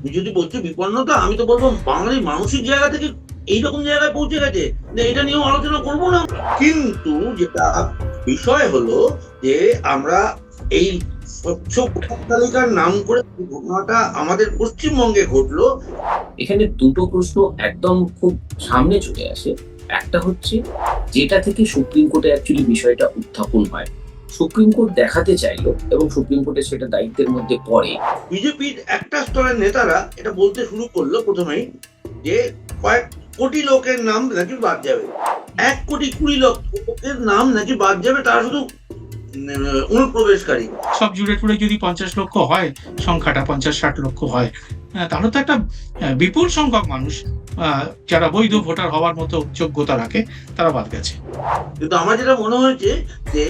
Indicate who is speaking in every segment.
Speaker 1: তুমি যদি বলছো বিপন্নতা, আমি তো বলবো বাঙালি মানসিক জায়গা থেকে এইরকম জায়গায় পৌঁছে গেছে যে এটা নিয়েও আলোচনা করবো না। কিন্তু যেটা বিষয় হলো যে আমরা এই স্বচ্ছ ভোটার তালিকার নাম করে যে ঘটনাটা আমাদের পশ্চিমবঙ্গে ঘটলো।
Speaker 2: এখানে দুটো প্রশ্ন একদম খুব সামনে চলে আসে। একটা হচ্ছে যেটা থেকে সুপ্রিম কোর্টে অ্যাকচুয়ালি বিষয়টা উত্থাপন হয়, সুপ্রিম কোর্ট দেখাতে চাইলো এবং সুপ্রিম কোর্টের সেটা দায়িত্বের মধ্যে পড়ে।
Speaker 1: বিজেপির একটা স্তরের নেতারা এটা বলতে শুরু করলো প্রথমেই যে কয়েক কোটি লোকের নাম নাকি বাদ যাবে, 1,20,00,000 লোকের নাম নাকি বাদ যাবে, তারা শুধু অনুপ্রবেশকারী।
Speaker 3: সব জুড়ে টুড়ে যদি 50 লক্ষ হয়, সংখ্যাটা 50-60 লক্ষ হয়, তাহলে তো একটা বিপুল সংখ্যক মানুষ যারা বৈধ ভোটার হওয়ার মতো যোগ্যতা রাখে তারা বাদ গেছে।
Speaker 1: কিন্তু আমার যেটা মনে হয়েছে যে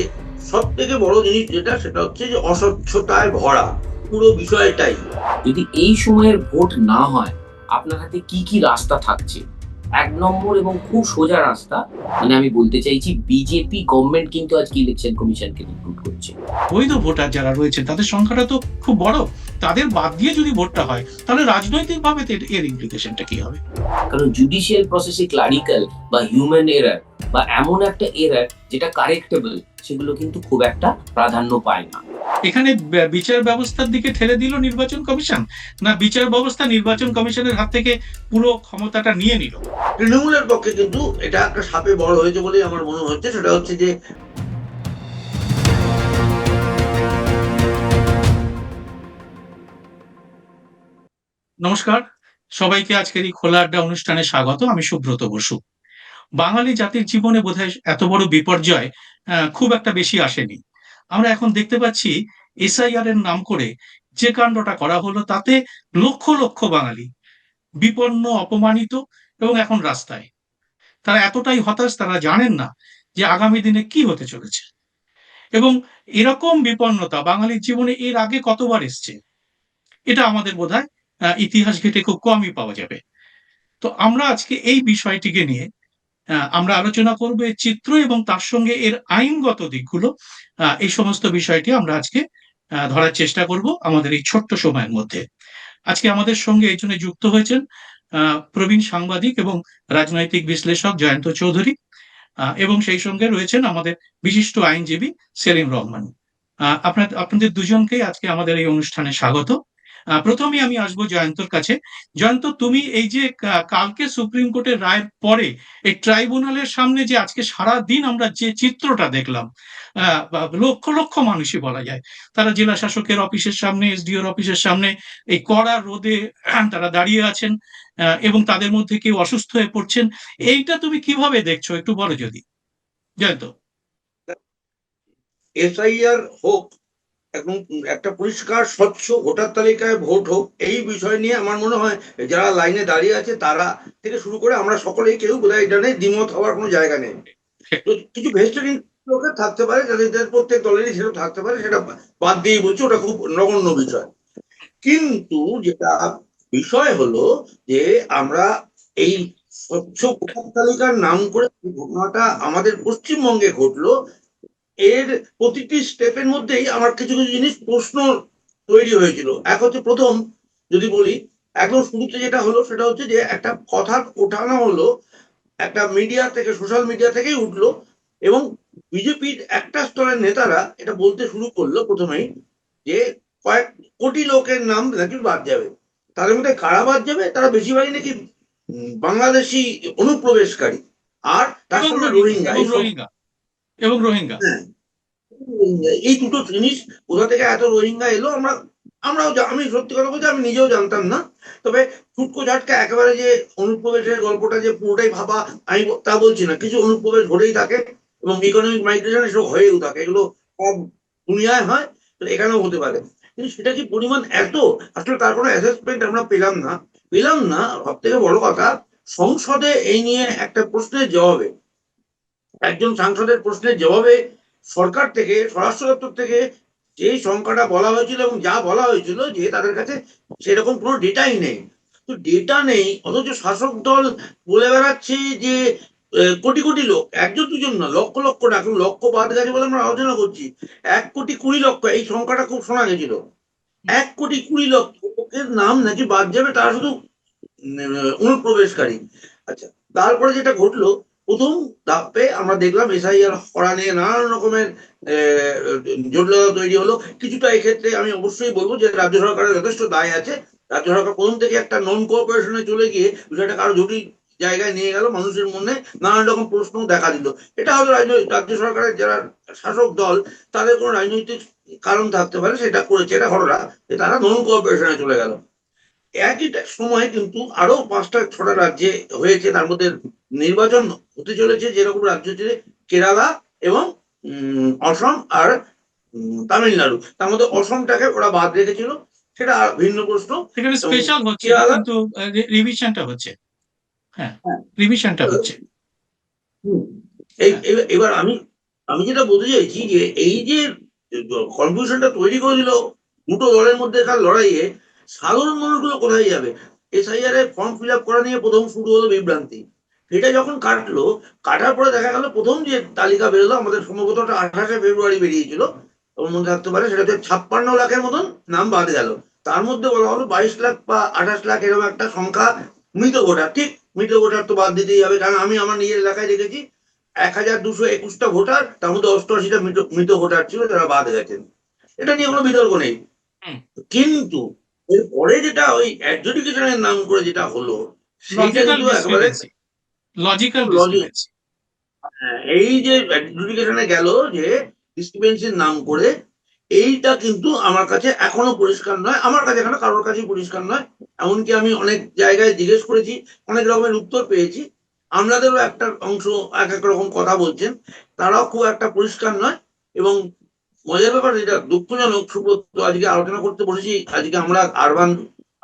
Speaker 1: সব থেকে বড় জিনিস যেটা, সেটা হচ্ছে যে অস্বচ্ছতায় ভরা পুরো বিষয়টাই।
Speaker 2: যদি এই সময়ের ভোট না হয়, আপনার হাতে কি কি রাস্তা থাকছে? এক নম্বর এবং খুব সোজা রাস্তা, মানে আমি বলতে চাইছি বিজেপি গভর্নমেন্ট কিন্তু আজকে ইলেকশন কমিশনকে রিক্রুট করছে।
Speaker 3: বৈধ ভোটার যারা রয়েছেন তাদের সংখ্যাটা তো খুব বড়, তাদের বাদ দিয়ে যদি ভোটটা হয় তাহলে রাজনৈতিকভাবে এর ইমপ্লিকেশনটা কি হবে?
Speaker 2: কারণ জুডিশিয়াল প্রসেসে ক্লারিক্যাল বা হিউম্যান এরার বা এমন একটা এরার যেটা কারেক্টেবল, সেগুলো কিন্তু খুব একটা প্রাধান্য পায় না।
Speaker 3: এখানে বিচার ব্যবস্থার দিকে ঠেলে দিল নির্বাচন কমিশন, না বিচার ব্যবস্থা নির্বাচন কমিশনের হাত থেকে পুরো ক্ষমতাটা নিয়ে নিল?
Speaker 1: তৃণমূলের পক্ষে কিন্তু এটা একটা সাপে বড় হয়েছে বলেই আমার মনে হচ্ছে। সেটা হচ্ছে যে
Speaker 3: নমস্কার, সবাইকে আজকের এই খোলা আড্ডা অনুষ্ঠানে স্বাগত। আমি সুব্রত বসু। বাঙালি জাতির জীবনে বোধহয় এত বড় বিপর্যয় খুব একটা বেশি আসেনি। আমরা এখন দেখতে পাচ্ছি এসআইআর এর নাম করে যে কাণ্ডটা করা হলো, তাতে লক্ষ লক্ষ বাঙালি বিপন্ন, অপমানিত এবং এখন রাস্তায়। তারা এতটাই হতাশ, তারা জানেন না যে আগামী দিনে কি হতে চলেছে। এবং এরকম বিপন্নতা বাঙালির জীবনে এর আগে কতবার এসছে, এটা আমাদের বোধহয় ইতিহাস ঘেটে খুব কমই পাওয়া যাবে। তো আমরা আজকে এই বিষয়টিকে নিয়ে আমরা আলোচনা করব, এর চিত্র এবং তার সঙ্গে এর আইনগত দিকগুলো। এই সমস্ত বিষয়টি আমরা আজকে ধরার চেষ্টা করব আমাদের এই ছোট্ট সময়ের মধ্যে। আজকে আমাদের সঙ্গে এই জন্য যুক্ত হয়েছেন প্রবীণ সাংবাদিক এবং রাজনৈতিক বিশ্লেষক জয়ন্ত চৌধুরী, এবং সেই সঙ্গে রয়েছেন আমাদের বিশিষ্ট আইনজীবী সেলিম রহমান। আপনাদের দুজনকেই আজকে আমাদের এই অনুষ্ঠানে স্বাগত। প্রথমেই আমি আসবো জয়ন্তর কাছে। জয়ন্ত, তুমি এই যে কালকে সুপ্রিম কোর্টের রায়ের পরে এই ট্রাইব্যুনালের সামনে যে আজকে সারা দিন আমরা যে চিত্রটা দেখলাম, লক্ষ লক্ষ মানুষই বলা যায়, তারা জেলা শাসকের অফিসের সামনে, এসডিওর অফিসের সামনে এই কড়া রোদে তারা দাঁড়িয়ে আছেন, এবং তাদের মধ্যে কেউ অসুস্থ হয়ে পড়ছেন। এইটা তুমি কিভাবে দেখছো, একটু বলো যদি, জয়ন্ত।
Speaker 1: এসআইআর হোক এবং একটা পরিষ্কার স্বচ্ছ ভোটার তালিকায় ভোট হোক, এই বিষয় নিয়ে আমার মনে হয় যারা লাইনে দাঁড়িয়ে আছে তারা থেকে শুরু করে আমরা সকলেই কেউ বোধহয় এটা নিয়ে দ্বিমত হওয়ার কোনো জায়গা নেই। তো কিছু ভেস্টেড লোকের থাকতে পারে, যাদের প্রত্যেক দলেরই সেটা থাকতে পারে, সেটা বাদ দিয়ে বলছি, ওটা খুব নগণ্য বিষয়। কিন্তু যেটা বিষয় হলো যে আমরা এই স্বচ্ছ ভোটার তালিকার নাম করে যে ঘটনাটা আমাদের পশ্চিমবঙ্গে ঘটলো, এর প্রতিটি স্টেপের মধ্যেই আমার কিছু কিছু জিনিস প্রশ্ন তৈরি হয়েছিল। এক হচ্ছে, প্রথম যদি বলি, একদম শুরুতে যেটা হলো সেটা হচ্ছে যে একটা কথা ওঠানো হলো, একটা মিডিয়া থেকে, সোশ্যাল মিডিয়া থেকেই উঠলো, এবং বিজেপির একটা স্তরের নেতারা এটা বলতে শুরু করলো প্রথমেই যে কয়েক কোটি লোকের নাম নাকি বাদ যাবে। তাদের মধ্যে কারা বাদ যাবে? তারা বেশিরভাগই নাকি বাংলাদেশি অনুপ্রবেশকারী, আর তার সঙ্গে রোহিঙ্গা।
Speaker 3: এবং রোহিঙ্গা।
Speaker 1: হ্যাঁ, এই দুটো জিনিস কোথা থেকে এত রোহিঙ্গা এলো আমি সত্যি কথা বলতে আমি নিজেও জানতাম না। তবে ফুটকো ঝাটকা একেবারে যে অনুপ্রবেশের গল্পটা যে পুরোটাই ভাবা, আমি তা বলছি না। কিছু অনুপ্রবেশ ঘটেই থাকে এবং ইকোনমিক মাইগ্রেশন এসব হয়েও থাকে, এগুলো সব দুনিয়ায় হয়, তো এখানেও হতে পারে। কিন্তু সেটা কি পরিমাণ এত, আসলে তার কোনো অ্যাসেসমেন্ট আমরা পেলাম না। সব থেকে বড় কথা, সংসদে এই নিয়ে একটা প্রশ্নের জবাবে, একজন সাংসদের প্রশ্নের জবাবে সরকার থেকে, স্বরাষ্ট্র দপ্তর থেকে যেই সংখ্যাটা বলা হয়েছিল এবং যা বলা হয়েছিল যে তাদের কাছে সেরকম কোনো ডেটাই নেই। তো ডেটা নেই, অথচ শাসক দল বলে বেড়াচ্ছে যে কোটি কোটি লোক, একজন দুজন না, লক্ষ লক্ষ না, এখন লক্ষ বাদ গেছে বলে আমরা আলোচনা করছি। 1,20,00,000 এই সংখ্যাটা খুব শোনা গেছিল। 1,20,00,000 লোকের নাম নাকি বাদ যাবে, তারা শুধু অনুপ্রবেশকারী। আচ্ছা, তারপরে যেটা ঘটলো, প্রথম ধাপে আমরা দেখলাম এসআইআর করা নিয়ে নানান রকমের জটিলতা তৈরি হলো। কিছুটা এক্ষেত্রে আমি অবশ্যই বলবো যে রাজ্য সরকারের যথেষ্ট দায় আছে। রাজ্য সরকার প্রথম থেকে একটা নন কোঅপারেশনে চলে গিয়ে বিষয়টাকে আরো জটিল জায়গায় নিয়ে গেল, মানুষের মনে নানান রকম প্রশ্ন দেখা দিল। এটা হয়তো রাজ্য সরকারের যারা শাসক দল, তাদের কোনো রাজনৈতিক কারণ থাকতে পারে, সেটা করেছে, এটা ঘটনা যে তারা নন কোঅপারেশনে চলে গেল। একই সময় কিন্তু আরো 5টা 6টা রাজ্যে হয়েছে, তার মধ্যে নির্বাচন হতে চলেছে যেরকম রাজ্য হচ্ছে কেরালা এবং অসম আর তামিলনাড়ু। তার মধ্যে অসমটাকে ওরা বাদ রেখেছিল, সেটা ভিন্ন প্রশ্ন।
Speaker 3: সেখানে
Speaker 1: এবং
Speaker 3: স্পেশাল হচ্ছে না,
Speaker 1: কেরালা,
Speaker 3: কিন্তু রিভিশনটা হচ্ছে। হ্যাঁ,
Speaker 1: হ্যাঁ,
Speaker 3: রিভিশনটা হচ্ছে।
Speaker 1: হুম,
Speaker 3: হ্যাঁ,
Speaker 1: এবার আমি আমি যেটা বলতে চাইছি যে এই যে কনফিউশনটা তৈরি করে দিল দুটো দলের মধ্যে কার লড়াইয়ে, সাধারণ মানুষগুলো কোথায় যাবে? এসআইআর এর ফর্ম ফিল আপ করা নিয়ে প্রথম শুরু হলো বিভ্রান্তি। এটা যখন কাটলো, কাটার পরে দেখা গেল প্রথম যে তালিকা বেরোলো, আমাদের সম্ভবত 28শে ফেব্রুয়ারি বেরিয়েছিল, তোমার মনে থাকতে পারে, সেটা হচ্ছে 56 লাখের মতন নাম বাদ গেল। তার মধ্যে বলা হলো 22 লাখ বা 28 লাখ এরকম একটা সংখ্যা মৃত ভোটার। ঠিক, মৃত ভোটার তো বাদ দিতেই হবে, কারণ আমি আমার নিজের এলাকায় দেখেছি 1221টা ভোটার, তার মধ্যে 88টা মৃত মৃত ভোটার ছিল যারা বাদ গেছেন। এটা নিয়ে কোনো বিতর্ক নেই।
Speaker 3: হুম,
Speaker 1: কিন্তু এরপরে যেটা ওই অ্যাডজুডিকেশনের নাম করে যেটা হলো, সেইটা
Speaker 3: লজিক্যাল
Speaker 1: কিন্তু একেবারে
Speaker 3: ডিসক্রিপেন্সি, লজিক্যাল
Speaker 1: লজিক।
Speaker 3: ডিসক্রিপেন্সি।
Speaker 1: এই যে অ্যাডজুডিকেশনে গেল, যে ডিসক্রিপেন্সির নাম করে, এইটা কিন্তু আমার কাছে এখনো পরিষ্কার নয়, আমার কাছে এখনো কারোর কাছেই পরিষ্কার নয়। এমনকি আমি অনেক জায়গায় জিজ্ঞেস করেছি, অনেক রকমের উত্তর পেয়েছি। আমাদেরও একটা অংশ এক এক রকম কথা বলছেন, তারাও খুব একটা পরিষ্কার নয়। এবং মজার ব্যাপার, যেটা দুঃখজনক, সুব্রত, আজকে আলোচনা করতে বসেছি, আজকে আমরা আরবান,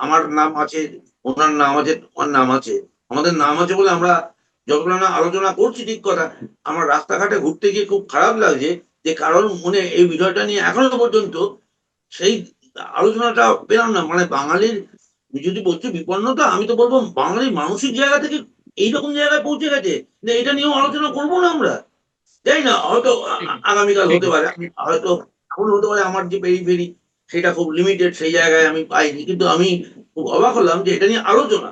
Speaker 1: আমার নাম আছে, ওনার নাম আছে, তোমার নাম আছে, আমাদের নাম আছে বলে আমরা যতটা না আলোচনা করছি, ঠিক কথা। আমার রাস্তাঘাটে ঘুরতে গিয়ে খুব খারাপ লাগছে যে কারোর মনে এই বিষয়টা নিয়ে এখনো পর্যন্ত সেই আলোচনাটা পেলাম না। মানে বাঙালির, তুমি যদি বলছো বিপন্নতা, আমি তো বলবো বাঙালির মানসিক জায়গা থেকে এইরকম জায়গায় পৌঁছে গেছে যে এটা নিয়েও আলোচনা করবো না আমরা। জানি না, হয়তো
Speaker 3: ঠিকই,
Speaker 1: আগামীকাল হতে
Speaker 3: ঠিকই।
Speaker 1: পারে, হয়তো এমন হতে পারে আমার যে পেরিফেরি সেটা খুব লিমিটেড, সেই জায়গায় আমি পাইনি, কিন্তু আমি খুব অবাক হলাম যে এটা নিয়ে আলোচনা।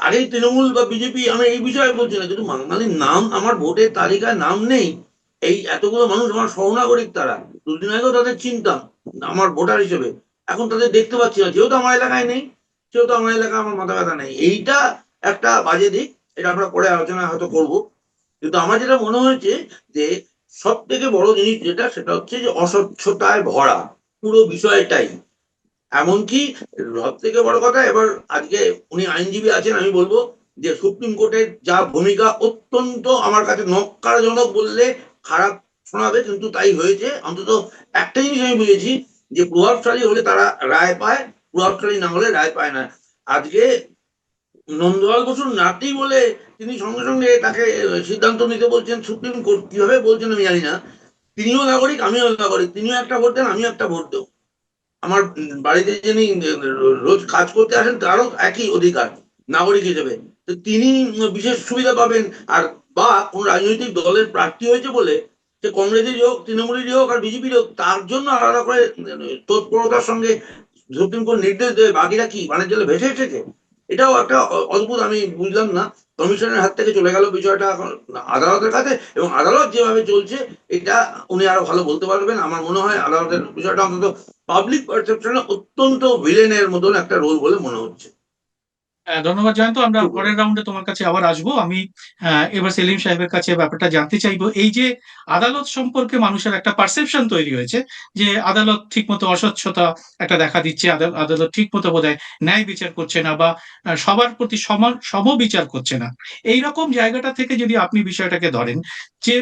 Speaker 1: আরে তৃণমূল বা বিজেপি, আমি এই বিষয়ে বলছি না, কিন্তু বাঙালির নাম আমার ভোটের তালিকায় নাম নেই। এই এতগুলো মানুষ আমার সহনাগরিক, তারা দুদিন আগেও তাদের চিনতাম আমার ভোটার হিসেবে, এখন তাদের দেখতে পাচ্ছি না, যেহেতু আমার এলাকায় নেই, সেহেতু আমার এলাকায় আমার মাথা ব্যথা নেই। এইটা একটা বাজে দিক, এটা আমরা পরে আলোচনা হয়তো করবো। কিন্তু আমার যেটা মনে হয়েছে যে সব থেকে বড় জিনিস যেটা, সেটা হচ্ছে যে অস্বচ্ছতায় ভরা পুরো বিষয়টাই। এমনকি সব থেকে বড় কথা, এবার আজকে উনি আইনজীবী আছেন, আমি বলবো যে সুপ্রিম কোর্টের যা ভূমিকা, অত্যন্ত আমার কাছে নক্কারজনক বললে খারাপ শোনাবে, কিন্তু তাই হয়েছে। অন্তত একটা জিনিস আমি বুঝেছি, যে প্রভাবশালী হলে তারা রায় পায়, প্রভাবশালী না হলে রায় পায় না। আজকে নন্দলাল বসুর নাতি বলে তিনি সঙ্গে সঙ্গে তাকে সিদ্ধান্ত নিতে বলছেন সুপ্রিম কোর্ট, কিভাবে বলছেন আমি জানি না। তিনিও নাগরিক, আমিও নাগরিক, তিনিও একটা ভোট দেন, আমিও একটা ভোট দেব। আমার বাড়িতে যিনি রোজ কাজ করতে আসেন, তারও একই অধিকার নাগরিক হিসেবে। তো তিনি বিশেষ সুবিধা পাবেন। আর বা কোন রাজনৈতিক দলের প্রার্থী হয়েছে বলে, সে কংগ্রেসেরই হোক, তৃণমূলেরই হোক, আর বিজেপির হোক, তার জন্য আলাদা করে তৎপরতার সঙ্গে সুপ্রিম কোর্ট নির্দেশ দেবে, বাকিরা কি বানের জলে ভেসে এসেছে? এটাও একটা অদ্ভুত, আমি বুঝলাম না। কমিশনের হাত থেকে চলে গেল বিষয়টা এখন আদালতের কাছে, এবং আদালত যেভাবে চলছে, এটা উনি আরো ভালো বলতে পারবেন। আমার মনে হয় আদালতের বিষয়টা অন্তত পাবলিক পারসেপশনে অত্যন্ত ভিলেনের মতন একটা রোল বলে মনে হচ্ছে।
Speaker 3: হ্যাঁ, ধন্যবাদ জয়ন্ত। আমরা
Speaker 1: সুব্রত।
Speaker 3: পরের রাউন্ডে তোমার কাছে আবার আসবো। আমি এবার সেলিম সাহেবের কাছে ব্যাপারটা জানতে চাইবো। এই যে আদালত সম্পর্কে মানুষের একটা পারসেপশন তৈরি হয়েছে যে আদালত ঠিক মতো অস্বচ্ছতা একটা দেখা দিচ্ছে, আদালত ঠিক মতো বোধহয় ন্যায় বিচার করছে না, বা সবার প্রতি সমান সমবিচার করছে না। এই রকম জায়গাটা থেকে যদি আপনি বিষয়টাকে ধরেন, যে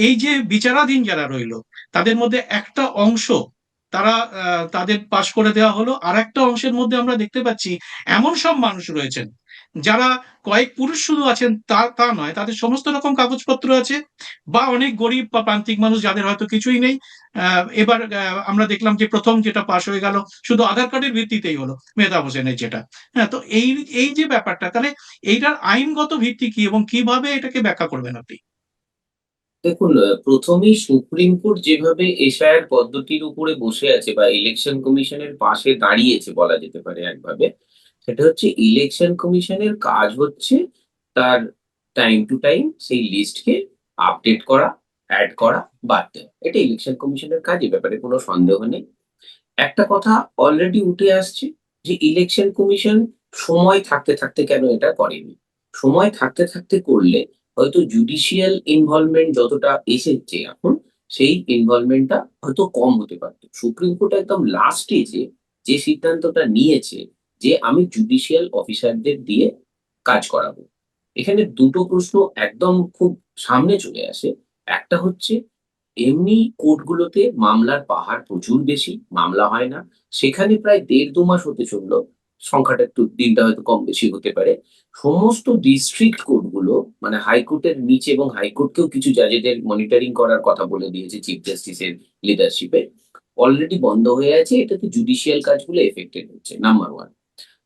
Speaker 3: এই যে বিচারাধীন যারা রইলো, তাদের মধ্যে একটা অংশ তারা তাদের পাশ করে দেওয়া হলো, আর একটা অংশের মধ্যে আমরা দেখতে পাচ্ছি এমন সব মানুষ রয়েছেন যারা কয়েক পুরুষ শুধু আছেন, তা তা নয়, তাদের সমস্ত রকম কাগজপত্র আছে, বা অনেক গরিব বা প্রান্তিক মানুষ যাদের হয়তো কিছুই নেই। এবার আমরা দেখলাম যে প্রথম যেটা পাশ হয়ে গেল শুধু আধার কার্ডের ভিত্তিতেই হলো, মেহতাব হোসেনের যেটা। হ্যাঁ, তো এই এই যে ব্যাপারটা, তাহলে এইটার আইনগত ভিত্তি কি এবং কিভাবে এটাকে ব্যাখ্যা করবেন আপনি?
Speaker 2: দেখুন, প্রথমেই সুপ্রিম কোর্ট যেভাবে এশায়ার পদ্ধতির উপরে বসে আছে বা ইলেকশন কমিশনের পাশে দাঁড়িয়েছে বলা যেতে পারে একভাবে, সেটা হচ্ছে ইলেকশন কমিশনের কাজ হচ্ছে তার টাইম টু টাইম সেই লিস্টকে আপডেট করা, অ্যাড করা, বাদ দেওয়া। এটা ইলেকশন কমিশনের কাজ, এ ব্যাপারে কোনো সন্দেহ নেই। একটা কথা অলরেডি উঠে আসছে যে ইলেকশন কমিশন সময় থাকতে থাকতে কেন এটা করেনি। সময় থাকতে থাকতে করলে হয়তো জুডিশিয়াল ইনভলভমেন্ট যতটা এসেছে এখন, সেই ইনভলভমেন্টটা হয়তো কম হতে পারত। সুপ্রিম কোর্ট একদম লাস্ট স্টেজে যে সিদ্ধান্তটা নিয়েছে যে আমি জুডিশিয়াল অফিসারদের দিয়ে কাজ করাবো। এখানে দুটো প্রশ্ন একদম খুব সামনে চলে আসে। একটা হচ্ছে এমনি কোর্টগুলোতে মামলার পাহাড় প্রচুর বেশি, মামলা হয় না। সেখানে প্রায় ১.৫-২ মাস হতে চলল। সংখ্যাটা একটু দিনটা হয়তো কম বেশি হতে পারে। সমস্ত ডিস্ট্রিক্ট কোর্টগুলো মানে হাইকোর্টের নিচে এবং হাইকোর্টকেও কিছু জাজেদের মনিটরিং করার কথা বলে দিয়েছে চিফ জাস্টিসের লিডারশিপে। অলরেডি বন্ধ হয়ে আছে। এটাতে জুডিশিয়াল কাজগুলো এফেক্টেড হচ্ছে, নাম্বার ১।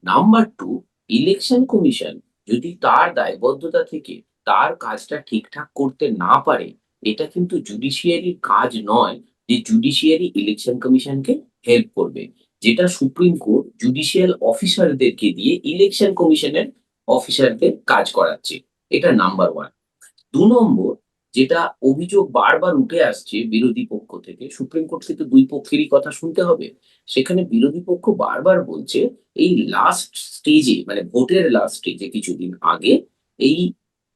Speaker 2: নাম্বার ২, ইলেকশন কমিশন যদি তার দায়বদ্ধতা থেকে তার কাজটা ঠিকঠাক করতে না পারে, এটা কিন্তু জুডিশিয়ারির কাজ নয় যে জুডিশিয়ারি ইলেকশন কমিশনকে হেল্প করবে। যেটা সুপ্রিম কোর্ট জুডিশিয়াল অফিসারদেরকে দিয়ে ইলেকশন কমিশনের অফিসারদের কাজ করাচ্ছে। এটা নাম্বার ১। ২ নম্বর, যেটা অভিযোগ বারবার উঠে আসছে বিরোধী পক্ষ থেকে, সুপ্রিম কোর্টকে তো ২ পক্ষেরই কথা শুনতে হবে। সেখানে বিরোধী পক্ষ বারবার বলছে এই লাস্ট স্টেজে মানে ভোটের লাস্ট স্টেজে কিছুদিন আগে এই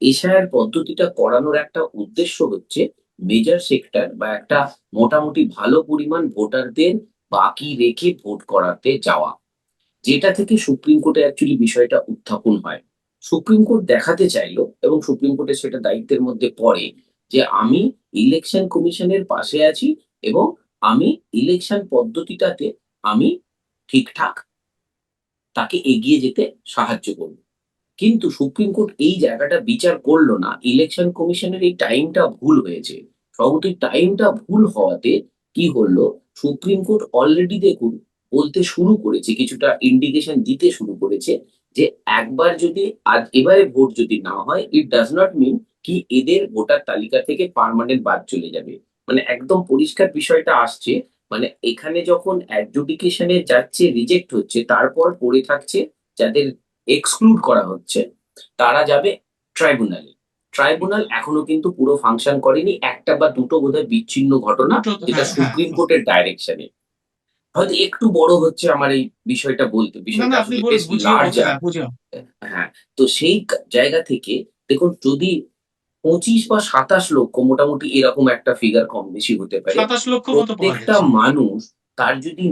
Speaker 2: এশায়ার পদ্ধতিটা করানোর একটা উদ্দেশ্য হচ্ছে মেজর সেক্টর বা একটা মোটামুটি ভালো পরিমাণ ভোটারদের বাকি রেখে ভোট করাতে যাওয়া। যেটা থেকে সুপ্রিম কোর্টে অ্যাকচুয়ালি বিষয়টা উত্থাপন হয়। সুপ্রিম কোর্ট দেখাতে চাইলো এবং সুপ্রিম কোর্টের সেটা দায়িত্বের মধ্যে পড়ে যে আমি ইলেকশন কমিশনের পাশে আছি এবং আমি ইলেকশন পদ্ধতিটাতে আমি ঠিকঠাক তাকে এগিয়ে যেতে সাহায্য করব। কিন্তু সুপ্রিম কোর্ট এই জায়গাটা বিচার করল না। ইলেকশন কমিশনের এই টাইমটা ভুল হয়েছে। সম্ভবত এই টাইমটা ভুল হওয়াতে কি হলো, সুপ্রিম কোর্ট অলরেডি দেখুন বলতে শুরু করেছে, কিছুটা ইন্ডিকেশন দিতে শুরু করেছে যে একবার যদি আজ এবারে ভোট যদি না হয়, ইট ডাজ নট মিন কি এদের ভোটার তালিকা থেকে পার্মানেন্ট বাদ চলে যাবে। মানে একদম পরিষ্কার বিষয়টা আসছে। মানে এখানে যখন অ্যাডজুডিকেশন এ যাচ্ছে, রিজেক্ট হচ্ছে, তারপর পড়ে থাকছে যাদের এক্সক্লুড করা হচ্ছে, তারা যাবে ট্রাইব্যুনালে। ট্রাইব্যুনাল এখনো কিন্তু পুরো ফাংশন করেনি। একটা বা দুটো বোধহয় বিচ্ছিন্ন ঘটনা
Speaker 3: দুটো তো
Speaker 2: যেটা
Speaker 3: হ্যাঁ, হ্যাঁ।
Speaker 2: সুপ্রিম কোর্টের ডাইরেকশনে। হয়তো একটু বড় হচ্ছে আমার এই বিষয়টা বলতে।
Speaker 3: না,
Speaker 2: বিষয়টা
Speaker 3: না, আপনি
Speaker 2: আসলে
Speaker 3: বলুন,
Speaker 2: বেশ
Speaker 3: বুঝিয়ে
Speaker 2: লার্জার।
Speaker 3: হ্যাঁ, বুঝিয়ে
Speaker 2: হ্যাঁ, তো সেই জায়গা থেকে দেখুন যদি ২৫ বা ২৭ লক্ষ মোটামুটি এরকম একটা ফিগার কম বেশি হতে পারে।
Speaker 3: ২৭ লক্ষ মতো পাওয়া
Speaker 2: প্রত্যেকটা
Speaker 3: যাচ্ছে।
Speaker 2: মানুষ তার যদি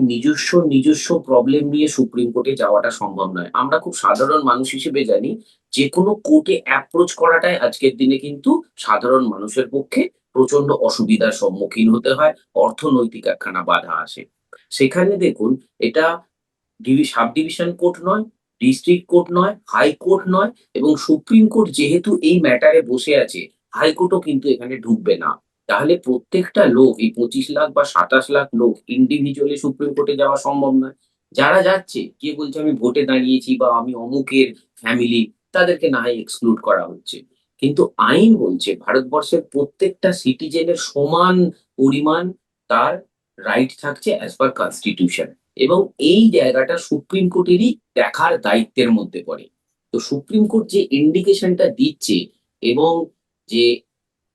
Speaker 2: নিজস্ব প্রবলেম নিয়ে সুপ্রিম কোর্টে যাওয়াটা সম্ভব নয়। আমরা খুব সাধারণ মানুষ হিসেবে জানি যেকোনো কোর্টে অ্যাপ্রোচ করাটাই আজকের দিনে কিন্তু সাধারণ মানুষের পক্ষে প্রচন্ড অসুবিধার সম্মুখীন হতে হয়। অর্থনৈতিক একখানা বাধা আসে। সেখানে দেখুন এটা সাব ডিভিশন কোর্ট নয়, ডিস্ট্রিক্ট কোর্ট নয়, হাইকোর্ট নয় এবং সুপ্রিম কোর্ট যেহেতু এই ম্যাটারে বসে আছে, হাইকোর্টও কিন্তু এখানে ঢুকবে না। তাহলে প্রত্যেকটা লোক এই ২৫ লাখ বা ২৭ লাখ লোক ইন্ডিভিজুয়ালি সুপ্রিম কোর্টে যাওয়া সম্ভব নয়। যারা যাচ্ছে, কে বলছে আমি ভোটে দাঁড়িয়েছি বা আমি অমুকের ফ্যামিলি, তাদেরকে না হয় এক্সক্লুড করা হচ্ছে। কিন্তু আইন বলছে ভারতবর্ষের প্রত্যেকটা সিটিজেনের সমান পরিমাণ তার রাইট থাকছে অ্যাজ পার কনস্টিটিউশন। এবং এই জায়গাটা সুপ্রিম কোর্টেরই দেখার দায়িত্বের মধ্যে পড়ে। তো সুপ্রিম কোর্ট যে ইন্ডিকেশনটা দিচ্ছে এবং যে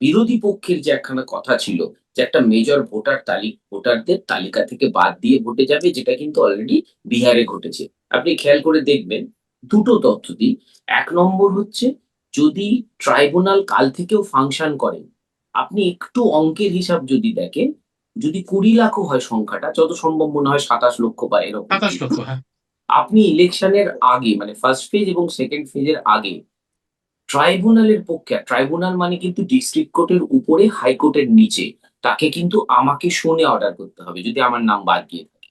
Speaker 2: বিরোধী পক্ষের যে একখানা কথা ছিল যে একটা মেজর ভোটারদের তালিকা থেকে বাদ দিয়ে ভোটে যাবে, যেটা কিন্তু অলরেডি বিহারে ঘটেছে। আপনি খেয়াল করে দেখবেন, দুটো তথ্য দিই। ১ নম্বর হচ্ছে যদি ট্রাইব্যুনাল কাল থেকেও ফাংশন করে, আপনি একটু অঙ্কের হিসাব যদি দেখেন, যদি ২০ লাখও হয় সংখ্যাটা, যত সম্ভব মনে হয় ২৭ লক্ষ বা এরকম
Speaker 3: ২৭
Speaker 2: কিছু।
Speaker 3: লক্ষ হ্যাঁ।
Speaker 2: আপনি ইলেকশনের আগে মানে ফার্স্ট ফেজ এবং সেকেন্ড ফেজের আগে ট্রাইব্যুনালের পক্ষে, ট্রাইব্যুনাল মানে কিন্তু ডিস্ট্রিক্ট কোর্টের উপরে হাইকোর্টের নিচে, তাকে কিন্তু আমাকে শুনে অর্ডার করতে হবে যদি আমার নাম বাদ দিয়ে থাকে।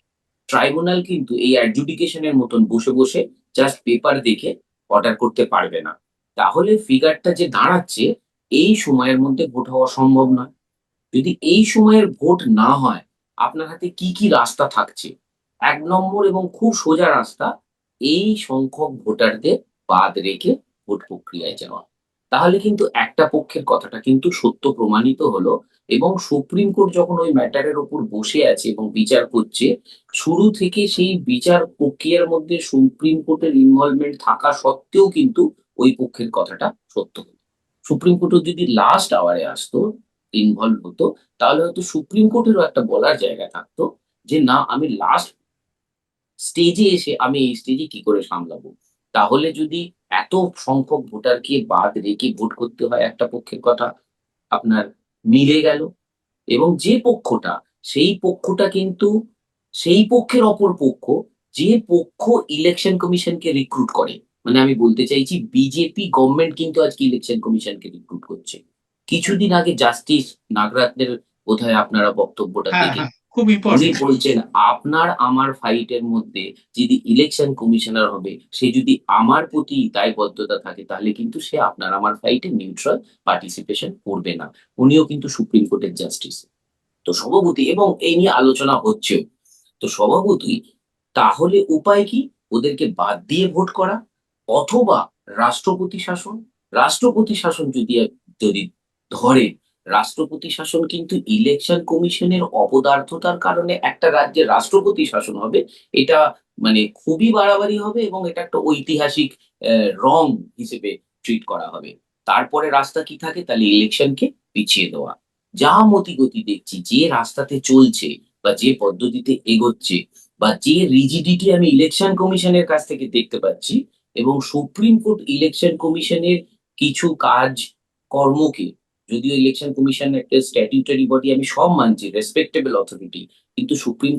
Speaker 2: ট্রাইব্যুনাল কিন্তু এই অ্যাডজুডিকেশন এর মতন বসে বসে জাস্ট পেপার দেখে অর্ডার করতে পারবে না। তাহলে ফিগারটা যে দাঁড়াচ্ছে, এই সময়ের মধ্যে ভোট হওয়া সম্ভব নয়। যদি এই সময়ের ভোট না হয়, আপনার হাতে কি রাস্তা থাকছে? ১ নম্বর এবং খুব সোজা রাস্তা, এই সংখ্যক ভোটারদের বাদ রেখে ভোট প্রক্রিয়ায় যাওয়া। তাহলে কিন্তু একটা পক্ষের কথাটা কিন্তু সত্য প্রমাণিত হলো এবং সুপ্রিম কোর্ট যখন ওই ম্যাটারের উপর বসে আছে এবং বিচার করছে, শুরু থেকে সেই বিচার প্রক্রিয়ার মধ্যে সুপ্রিম কোর্টের ইনভলভমেন্ট থাকা সত্ত্বেও কিন্তু ওই পক্ষের কথাটা সত্য হতো। সুপ্রিম কোর্টও যদি লাস্ট আওয়ারে আসতো, ইনভলভ হতো, তাহলে হয়তো সুপ্রিম কোর্টেরও একটা বলার জায়গা থাকতো যে না, আমি লাস্ট স্টেজে এসে আমি এই স্টেজে কি করে সামলাবো। তাহলে যদি এত সংখ্যক ভোটারকে বাদ রেখে ভোট করতে হয়, একটা পক্ষের কথা আপনার মিলে গেল এবং যে পক্ষটা, সেই পক্ষটা কিন্তু সেই পক্ষের অপর পক্ষ, যে পক্ষ ইলেকশন কমিশনকে রিক্রুট করে। মানে আমি বলতে চাইছি বিজেপি গভর্নমেন্ট কিন্তু আজকে ইলেকশন কমিশনকে রিক্রুট করছে। কিছুদিন আগে জাস্টিস নাগরাত্নের বোধহয় আপনারা বক্তব্যটা
Speaker 3: হ্যাঁ,
Speaker 2: দেখে
Speaker 3: হ্যাঁ, খুব
Speaker 2: উনি
Speaker 3: ইম্পর্টেন্ট।
Speaker 2: বলছেন আপনার আমার ফাইটের মধ্যে যদি ইলেকশন কমিশনার হবে, সে যদি আমার প্রতি দায়বদ্ধতা থাকে, তাহলে কিন্তু সে আপনার আমার ফাইটে নিউট্রাল পার্টিসিপেশন করবে না। উনিও কিন্তু সুপ্রিম কোর্টের জাস্টিস। তো স্বভাবতই, এবং এই নিয়ে আলোচনা হচ্ছেও। তো স্বভাবতই তাহলে উপায় কি? ওদেরকে বাদ দিয়ে ভোট করা, অথবা রাষ্ট্রপতি শাসন। রাষ্ট্রপতি শাসন যদি ধরে, রাষ্ট্রপতি শাসন কিন্তু ইলেকশন কমিশনের অপদার্থতার কারণে একটা রাজ্যের রাষ্ট্রপতি শাসন হবে। এটা মানে খুবই বাড়াবাড়ি হবে এবং এটা একটা ঐতিহাসিক রং হিসেবে ট্রিট করা হবে। তারপরে রাস্তা কি থাকে? তাহলে ইলেকশনকে পিছিয়ে দেওয়া। যা মতিগতি দেখছি, যে রাস্তাতে চলছে বা যে পদ্ধতিতে এগোচ্ছে বা যে রিজিডিটি আমি ইলেকশন কমিশনের কাছ থেকে দেখতে পাচ্ছি, এবং সুপ্রিম কোর্ট ইলেকশন কমিশনের কিছু কাজ কর্মকে, যদিও ইলেকশন কমিশন একটা স্ট্যাটিউটরি বডি, আমি সব মানছি, রেসপেক্টেবল অথরিটি, কিন্তু সুপ্রিম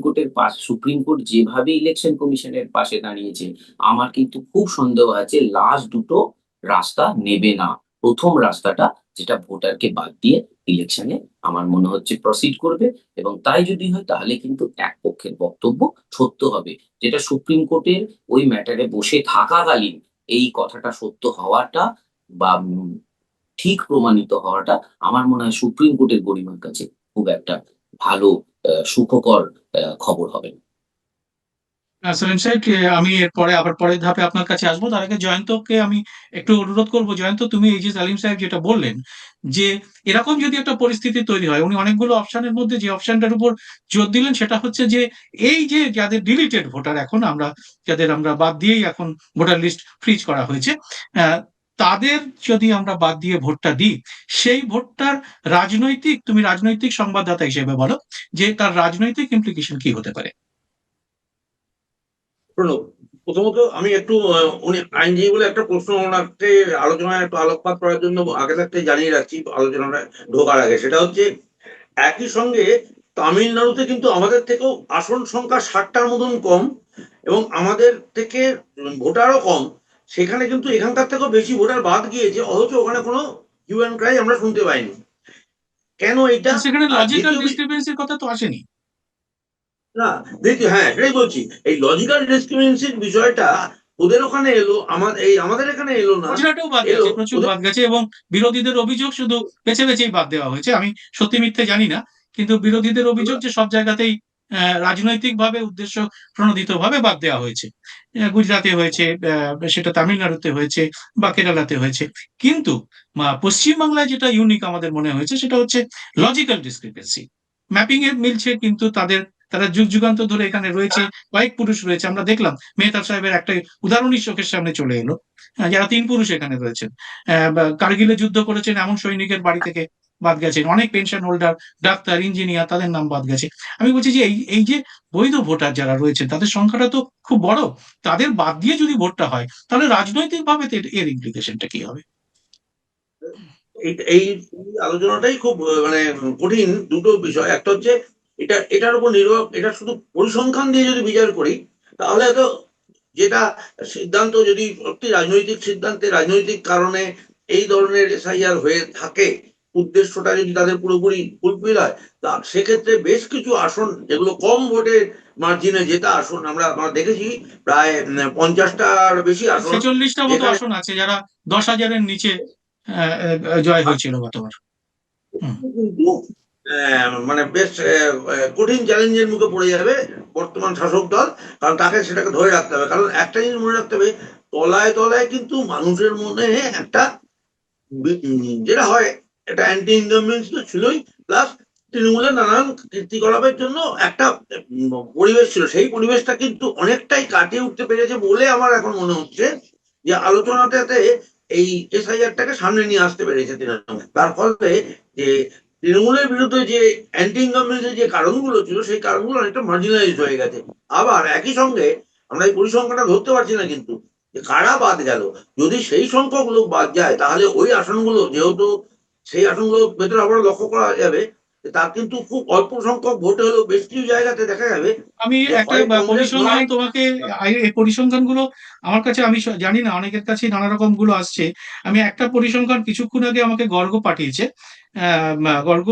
Speaker 2: কোর্ট যেভাবে ইলেকশন কমিশনের পাশে দাঁড়িয়েছে, আমার কিন্তু খুব সন্দেহ আছে লাস্ট দুটো রাস্তা নেবে না। প্রথম রাস্তাটা, যেটা ভোটারকে বাদ দিয়ে ইলেকশনে আমার মনে হচ্ছে প্রসিড করবে, এবং তাই যদি হয় তাহলে কিন্তু এক পক্ষের বক্তব্য সত্য হবে। যেটা সুপ্রিম কোর্টের ওই ম্যাটারে বসে থাকাকালীন এই কথাটা সত্য হওয়াটা বা ঠিক প্রমাণিত হওয়াটা, আমার মনে হয় সুপ্রিম কোর্টের গরিমার কাছে খুব একটা ভালো সুখকর খবর হবে না।
Speaker 3: সেলিম সাহেব, আমি এরপরে আবার পরের ধাপে আপনার কাছে আসবো। তার আগে জয়ন্তকে আমি একটু অনুরোধ করবো। জয়ন্ত, তুমি এই যে সালিম সাহেব যেটা বললেন, যে এরকম যদি একটা পরিস্থিতি তৈরি হয়, উনি অনেকগুলো অপশনের মধ্যে যে অপশনটার উপর জোর দিলেন সেটা হচ্ছে যে এই যে যাদের ডিলিটেড ভোটার, এখন আমরা যাদের আমরা বাদ দিয়েই এখন ভোটার লিস্ট ফ্রিজ করা হয়েছে, আহ, তাদের যদি আমরা বাদ দিয়ে ভোটটা দিই, সেই ভোটটার রাজনৈতিক, তুমি রাজনৈতিক সংবাদদাতা হিসেবে বলো যে তার রাজনৈতিক ইমপ্লিকেশন কি হতে পারে?
Speaker 1: প্রণব, প্রথমত আমি একটু উনি আইনজীবী বলে একটা প্রশ্ন ওনাকে আলোচনায় একটু আলোকপাত করার জন্য আগে থাকতে জানিয়ে রাখছি আলোচনাটা ঢোকার আগে। সেটা হচ্ছে, একই সঙ্গে তামিলনাড়ুতে কিন্তু আমাদের থেকেও আসন সংখ্যা 60টার মতন কম, এবং আমাদের থেকে ভোটারও কম। সেখানে কিন্তু এখানকার থেকেও বেশি ভোটার বাদ গিয়েছে, অথচ ওখানে কোনো হিউ অ্যান্ড ক্রাই আমরা শুনতে পাইনি। কেন এটা?
Speaker 3: সেখানে
Speaker 1: আর
Speaker 3: লজিক্যাল
Speaker 1: দ্বিতীয়
Speaker 3: ডিসক্রিপেন্সির কথা তো আসেনি।
Speaker 1: না, হ্যাঁ, এটাই বলছি। এই লজিক্যাল ডিসক্রিমিনেন্সির বিষয়টা ওদের ওখানে এলো, আমাদের এখানে এলো না।
Speaker 3: গুজরাটেও বাদ
Speaker 1: এলো
Speaker 3: গেছে, প্রচুর
Speaker 1: ওদের।
Speaker 3: বাদ গেছে, এবং বিরোধীদের অভিযোগ শুধু বেছে বেছেই বাদ দেওয়া হয়েছে। আমি সত্যি মিথ্যে জানি না, কিন্তু বিরোধীদের অভিযোগ যে সব জায়গাতেই রাজনৈতিক ভাবে উদ্দেশ্য প্রণোদিত ভাবে বাদ দেওয়া হয়েছে। গুজরাটে হয়েছে, সেটা তামিলনাড়ুতে হয়েছে, বা কেরালাতে হয়েছে। কিন্তু পশ্চিমবাংলায় যেটা ইউনিক আমাদের মনে হয়েছে সেটা হচ্ছে লজিক্যাল ডিসক্রিপেন্সি। ম্যাপিং এ মিলছে, কিন্তু তারা যুগ যুগান্তর ধরে এখানে রয়েছে, কয়েক পুরুষ রয়েছে। আমরা দেখলাম মেহতাব সাহেবের একটা উদাহরণই চোখের সামনে চলে এলো, যারা তিন পুরুষ এখানে রয়েছেন। কার্গিলে যুদ্ধ করেছেন এমন সৈনিকের বাড়ি থেকে বাদ গেছেন। অনেক পেনশন হোল্ডার, ডাক্তার, ইঞ্জিনিয়ার, তাদের নাম বাদ গেছে। আমি বলছি যে এই যে বৈধ ভোটার যারা রয়েছেন তাদের সংখ্যাটা তো খুব বড়। তাদের বাদ দিয়ে যদি ভোটটা হয়, তাহলে রাজনৈতিক ভাবে এর ইমপ্লিকেশনটা কি হবে?
Speaker 1: এই এই আলোচনাটাই খুব মানে কঠিন। দুটো বিষয়, একটা হচ্ছে এটার উপর নির্ভর, এটা শুধু পরিসংখ্যান দিয়ে যদি বিচার করি, তাহলে তো যেটা সিদ্ধান্ত, যদি সত্যি রাজনৈতিক সিদ্ধান্তে রাজনৈতিক কারণে এই ধরনের এসআইআর হয়ে থাকে, উদ্দেশ্যটা যদি তাদের পুরোপুরি ফুলফিল হয়, তা সেক্ষেত্রে বেশ কিছু আসন যেগুলো কম ভোটের মার্জিনে জেতা আসন, আমরা দেখেছি প্রায় 50টার বেশি আসন
Speaker 3: 46টা মতো
Speaker 1: যেখানে
Speaker 3: আসন আছে যারা 10,000-এর নিচে জয় হয়েছিল গতবার। হুম।
Speaker 1: কিন্তু মানে বেশ কঠিন চ্যালেঞ্জের মুখে পড়ে যাবে বর্তমান শাসক দল। কারণ তাকে সেটাকে ধরে রাখতে হবে। কারণ একটা জিনিস মনে রাখতে হবে, তলায় তলায় কিন্তু মানুষের মনে একটা যেটা হয়, এটা অ্যান্টি ইনকামবেন্সি তো ছিলই, প্লাস তৃণমূলের নানান কীর্তিকলাপের জন্য একটা পরিবেশ ছিল। সেই পরিবেশটা কিন্তু অনেকটাই কাটিয়ে উঠতে পেরেছে বলে আমার এখন মনে হচ্ছে যে আলোচনাটাতে এই এসআইআরটাকে সামনে নিয়ে আসতে পেরেছে তৃণমূল। তার ফলে যে তৃণমূলের বিরুদ্ধে যে অ্যান্টি ইনকামবেন্সির যে কারণগুলো ছিল, সেই কারণগুলো অনেকটা মার্জিনালাইজ হয়ে গেছে। আবার একই সঙ্গে আমরা এই পরিসংখ্যানটা ধরতে পারছি না কিন্তু, যে কারা বাদ গেল। যদি সেই সংখ্যক লোক বাদ যায়, তাহলে ওই আসনগুলো, যেহেতু সেই আসনগুলো ভেতরে আবার লক্ষ্য করা যাবে যে তার কিন্তু খুব অল্প সংখ্যক ভোটে হলেও বেশ কিছু জায়গাতে দেখা যাবে
Speaker 3: আমি
Speaker 1: যে
Speaker 3: একটা
Speaker 1: হয় কংগ্রেস
Speaker 3: পরিসংখ্যান
Speaker 1: নয়।
Speaker 3: তোমাকে, এই পরিসংখ্যান গুলো আমার কাছে, আমি জানি না, অনেকের কাছে নানা রকম গুলো আসছে। আমি একটা পরিসংখ্যান কিছুক্ষণ আগে আমাকে গর্গ পাঠিয়েছে। গর্গ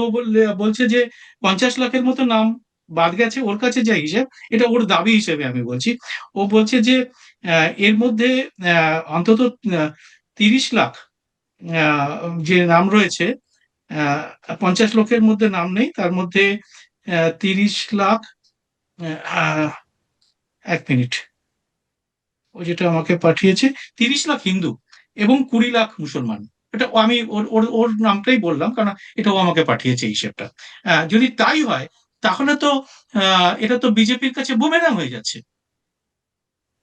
Speaker 3: বলছে যে 50 লাখের মতো নাম বাদ গেছে, ওর কাছে যা হিসেব, এটা ওর দাবি হিসেবে আমি বলছি। ও বলছে যে এর মধ্যে অন্তত 30 লাখ আহ, যে নাম রয়েছে, 50 লক্ষের মধ্যে নাম নেই, তার মধ্যে 30 লাখ, আহ, 1 মিনিট, ও যেটা আমাকে পাঠিয়েছে, 30 লাখ হিন্দু এবং 20 লাখ মুসলমান। এটা আমি ওর ওর ওর নামটাই বললাম, কারণ এটা ও আমাকে পাঠিয়েছে এই হিসেবটা। যদি তাই হয়, তাহলে তো এটা তো বিজেপির কাছে বুমেরাং হয়ে যাচ্ছে।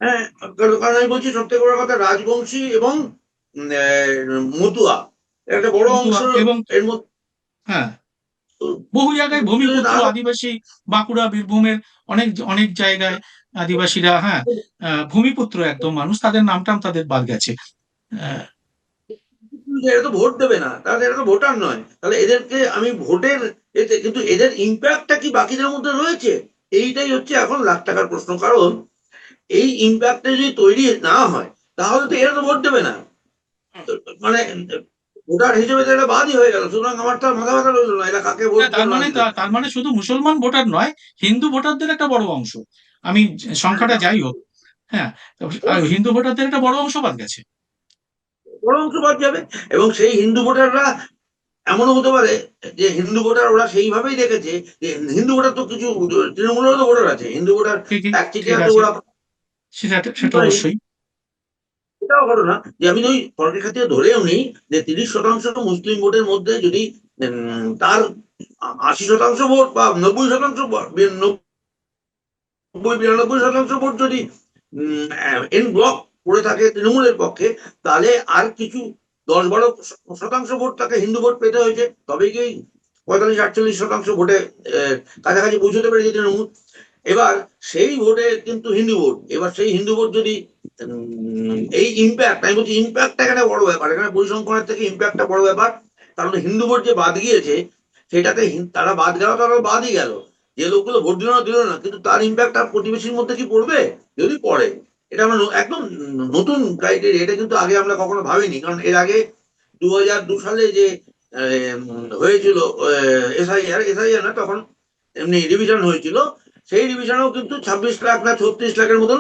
Speaker 1: হ্যাঁ, কারণ আমি বলছি সব থেকে বড় কথা, রাজবংশী এবং মতুয়া একটা বড় অংশ
Speaker 3: মতুয়া এবং,
Speaker 1: এর মধ্যে।
Speaker 3: হ্যাঁ, বহু জায়গায় ভূমিপুত্র
Speaker 1: তাহলে
Speaker 3: আদিবাসী, বাঁকুড়া বীরভূমের অনেক অনেক জায়গায় আদিবাসীরা, হ্যাঁ, ভূমিপুত্র একদম মানুষ, তাদের নামটাম তাদের বাদ গেছে। আহ,
Speaker 1: এরা তো ভোট দেবে না, তাহলে এরা তো ভোটার নয়। তাহলে এদেরকে আমি ভোটের এতে, কিন্তু এদের ইম্প্যাক্টটা কি বাকিদের মধ্যে রয়েছে? এইটাই হচ্ছে এখন লাখ টাকার প্রশ্ন। কারণ এই ইম্প্যাক্টটা যদি তৈরি না হয়, তাহলে তো এরা তো ভোট দেবে না। মানে ভোটার হিসেবে তো এটা বাদই হয়ে গেল। সুতরাং আমার তো আর মাথা ব্যথা রইলো না, এরা কাকে ভোট
Speaker 3: হ্যাঁ,
Speaker 1: দিল না দিল।
Speaker 3: তার মানে শুধু মুসলমান ভোটার নয়, হিন্দু ভোটারদের একটা বড় অংশ, আমি সংখ্যাটা যাই হোক, হ্যাঁ, আর হিন্দু ভোটারদের একটা বড় অংশ বাদ গেছে।
Speaker 1: বড় অংশ বাদ যাবে। এবং সেই হিন্দু ভোটাররা এমনও হতে পারে যে হিন্দু ভোটার ওরা সেইভাবেই দেখেছে যে হিন্দু ভোটার তো কিছু, তৃণমূলেরও তো ভোটার আছে হিন্দু ভোটার।
Speaker 3: ঠিকই, ঠিক
Speaker 1: একচেটিয়া তো
Speaker 3: আছে,
Speaker 1: ওরা
Speaker 3: সেটা সেটা অবশ্যই।
Speaker 1: এটাও ঘটনা যে আমি ওই তর্কের খাতিরে ধরেও নিই যে 30% মুসলিম ভোটের মধ্যে যদি তার 80% ভোট বা 90% নব্বই 92% ভোট যদি এন ব্লক করে থাকে তৃণমূলের পক্ষে, তাহলে আর কিছু 10-12% ভোট তাকে হিন্দু ভোট পেতে হয়েছে, তবেই কি 45-48% ভোটে কাছাকাছি পৌঁছতে পেরেছে তৃণমূল। এবার সেই ভোটে কিন্তু হিন্দু ভোট, এবার সেই হিন্দু ভোট যদি এই ইম্প্যাক্ট, আমি বলছি ইম্প্যাক্টটা এখানে বড় ব্যাপার, এখানে পরিসংখ্যানের থেকে ইম্প্যাক্টটা বড় ব্যাপার। কারণ হিন্দু ভোট যে বাদ গিয়েছে, সেটাতে তারা বাদ গেল, তারা বাদই গেল। যে লোকগুলো ভোট দিল না দিল না, কিন্তু তার ইম্প্যাক্ট তার প্রতিবেশীর মধ্যে কি পড়বে? যদি পড়ে, এটা আমরা একদম নতুন ক্রাইটেরিয়া। এটা কিন্তু আগে আমরা কখনো ভাবিনি। কারণ এর আগে 2002 সালে যে হয়েছিল এসআইআর না, তখন এমনি রিভিশন হয়েছিল। সেই রিভিশনেও কিন্তু 26 লাখ না 36 লাখের মতন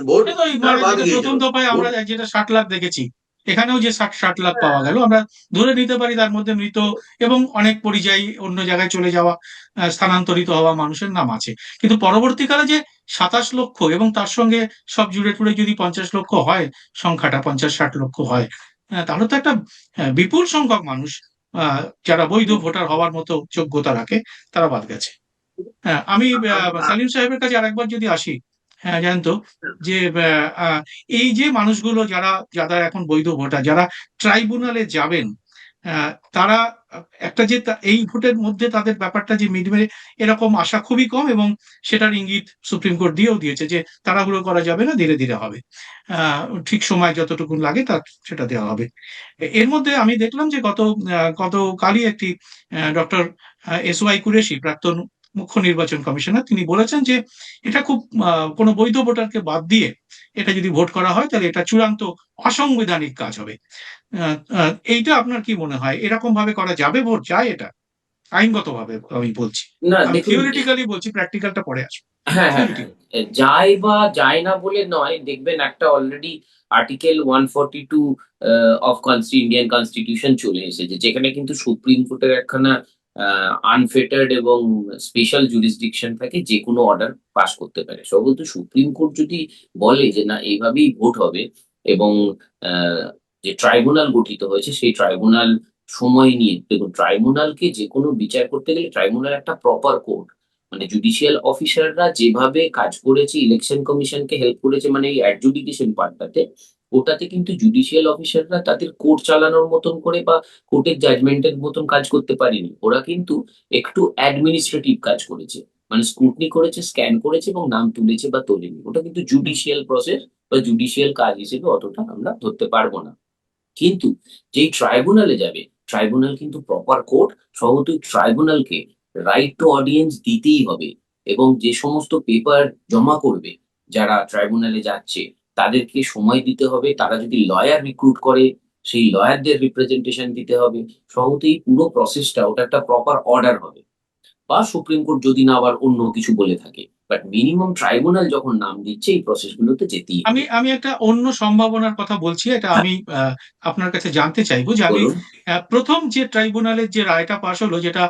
Speaker 1: ভোট
Speaker 3: এটা তো
Speaker 1: তার
Speaker 3: মানে
Speaker 1: বাদ
Speaker 3: যেটা
Speaker 1: গিয়েছিল।
Speaker 3: প্রথম দফায় আমরা
Speaker 1: ভোট
Speaker 3: যেটা 60 লাখ দেখেছি, এখানেও যে 60 লাখ পাওয়া গেল, আমরা ধরে নিতে পারি তার মধ্যে মৃত এবং অনেক পরিযায়ী, অন্য জায়গায় চলে যাওয়া, স্থানান্তরিত হওয়া মানুষের নাম আছে। কিন্তু পরবর্তীকালে যে 27 লক্ষ এবং তার সঙ্গে সব জুড়ে টুড়ে যদি 50 লক্ষ হয়, সংখ্যাটা 50-60 লক্ষ হয়, তাহলে তো একটা বিপুল সংখ্যক মানুষ, যারা বৈধ ভোটার হওয়ার মতো যোগ্যতা রাখে, তারা বাদ গেছে। হ্যাঁ, আমি সালিম সাহেবের কাছে আরেকবার যদি আসি, হ্যাঁ, জানেন তো যে এই যে মানুষগুলো যারা যারা এখন বৈধ ভোটার, যারা ট্রাইব্যুনালে যাবেন, তারা একটা যে এই ভোটের মধ্যে তাদের ব্যাপারটা যে মিটবে, এরকম আশা খুবই কম, এবং সেটার ইঙ্গিত সুপ্রিম কোর্ট দিয়েও দিয়েছে যে তাড়াহুড়ো করা যাবে না, ধীরে ধীরে হবে, ঠিক সময় যতটুকু লাগে তার সেটা দেওয়া হবে। এর মধ্যে আমি দেখলাম যে গতকালই একটি ডক্টর SY কুরেশি, প্রাক্তন মুখ্য নির্বাচন কমিশনার, তিনি বলেছেন যে এটা খুব কোনো বৈধ ভোটারকে বাদ দিয়ে এটা যদি ভোট করা হয়, তাহলে এটা চূড়ান্ত অসাংবিধানিক কাজ হবে। এইটা আপনার কি মনে হয়, এরকম ভাবে করা যাবে ভোট? যায় এটা আইনগতভাবে? আমি বলছি,
Speaker 2: না,
Speaker 3: আমি
Speaker 2: দেখুন,
Speaker 3: থিওরিটিক্যালি বলছি, প্র্যাকটিক্যালটা পরে আসবে।
Speaker 2: হ্যাঁ, হ্যাঁ, হ্যাঁ।
Speaker 3: থিওরিটিক্যাল।
Speaker 2: যায় বা যায় না বলে নয়। দেখবেন একটা already article 142 of Indian constitution চলে এসেছে। যেখানে কিন্তু সুপ্রিম কোর্টের একখানা আনফেটার্ড এবং স্পেশাল জুরিসডিকশন থাকে, যেকোনো অর্ডার পাস করতে পারে। সম্ভবত সুপ্রিম কোর্ট যদি বলে যে না, এইভাবেই ভোট হবে এবং আ যে ট্রাইব্যুনাল গঠিত হয়েছে সেই ট্রাইব্যুনাল সময় নিয়ে, দেখুন ট্রাইব্যুনালকে যে কোনো বিচার করতে গেলে ট্রাইব্যুনাল একটা প্রপার কোড, মানে জুডিশিয়াল অফিসাররা যেভাবে কাজ করেছে, ইলেকশন কমিশনকে হেল্প করেছে, মানে এই অ্যাডজুডিকেশন পার্টটাতে, ওটাতে কিন্তু জুডিশিয়াল অফিসাররা তাদের কোর্ট চালানোর মতন করে বা কোর্টের জাজমেন্টের মতন কাজ করতে পারেনি। ওরা কিন্তু একটু অ্যাডমিনিস্ট্রেটিভ কাজ করেছে, মানে স্ক্রুটনি করেছে, স্ক্যান করেছে এবং নাম তুলেছে বা তোলেনি। ওটা কিন্তু জুডিশিয়াল প্রসেস বা জুডিশিয়াল কাজ হিসেবে অতটা আমরা ধরতে পারবো না। কিন্তু যেই ট্রাইব্যুনালে যাবে, ট্রাইব্যুনাল কিন্তু প্রপার কোর্ট, স্বভাবতই ট্রাইব্যুনালকে রাইট টু অডিয়েন্স দিতেই হবে এবং যে সমস্ত পেপার জমা করবে যারা ট্রাইব্যুনালে যাচ্ছে তাদেরকে সময় দিতে হবে। তারা যদি লয়ার রিক্রুট করে সেই লয়ারদের রিপ্রেজেন্টেশন দিতে হবে। স্বভাবতই পুরো প্রসেসটা ওটা একটা প্রপার অর্ডার হবে, বা সুপ্রিম কোর্ট যদি না আবার অন্য কিছু বলে থাকে, বাট মিনিমাম ট্রাইব্যুনাল যখন নাম দিচ্ছে এই প্রসেসগুলোতে যেতেই
Speaker 3: আমি
Speaker 2: হবে।
Speaker 3: আমি একটা অন্য সম্ভাবনার কথা বলছি, এটা
Speaker 2: হ্যাঁ,
Speaker 3: আমি আপনার কাছে জানতে চাইবো যে আমি
Speaker 2: বলুন।
Speaker 3: প্রথম যে ট্রাইব্যুনালের যে রায়টা পাশ হলো, যেটা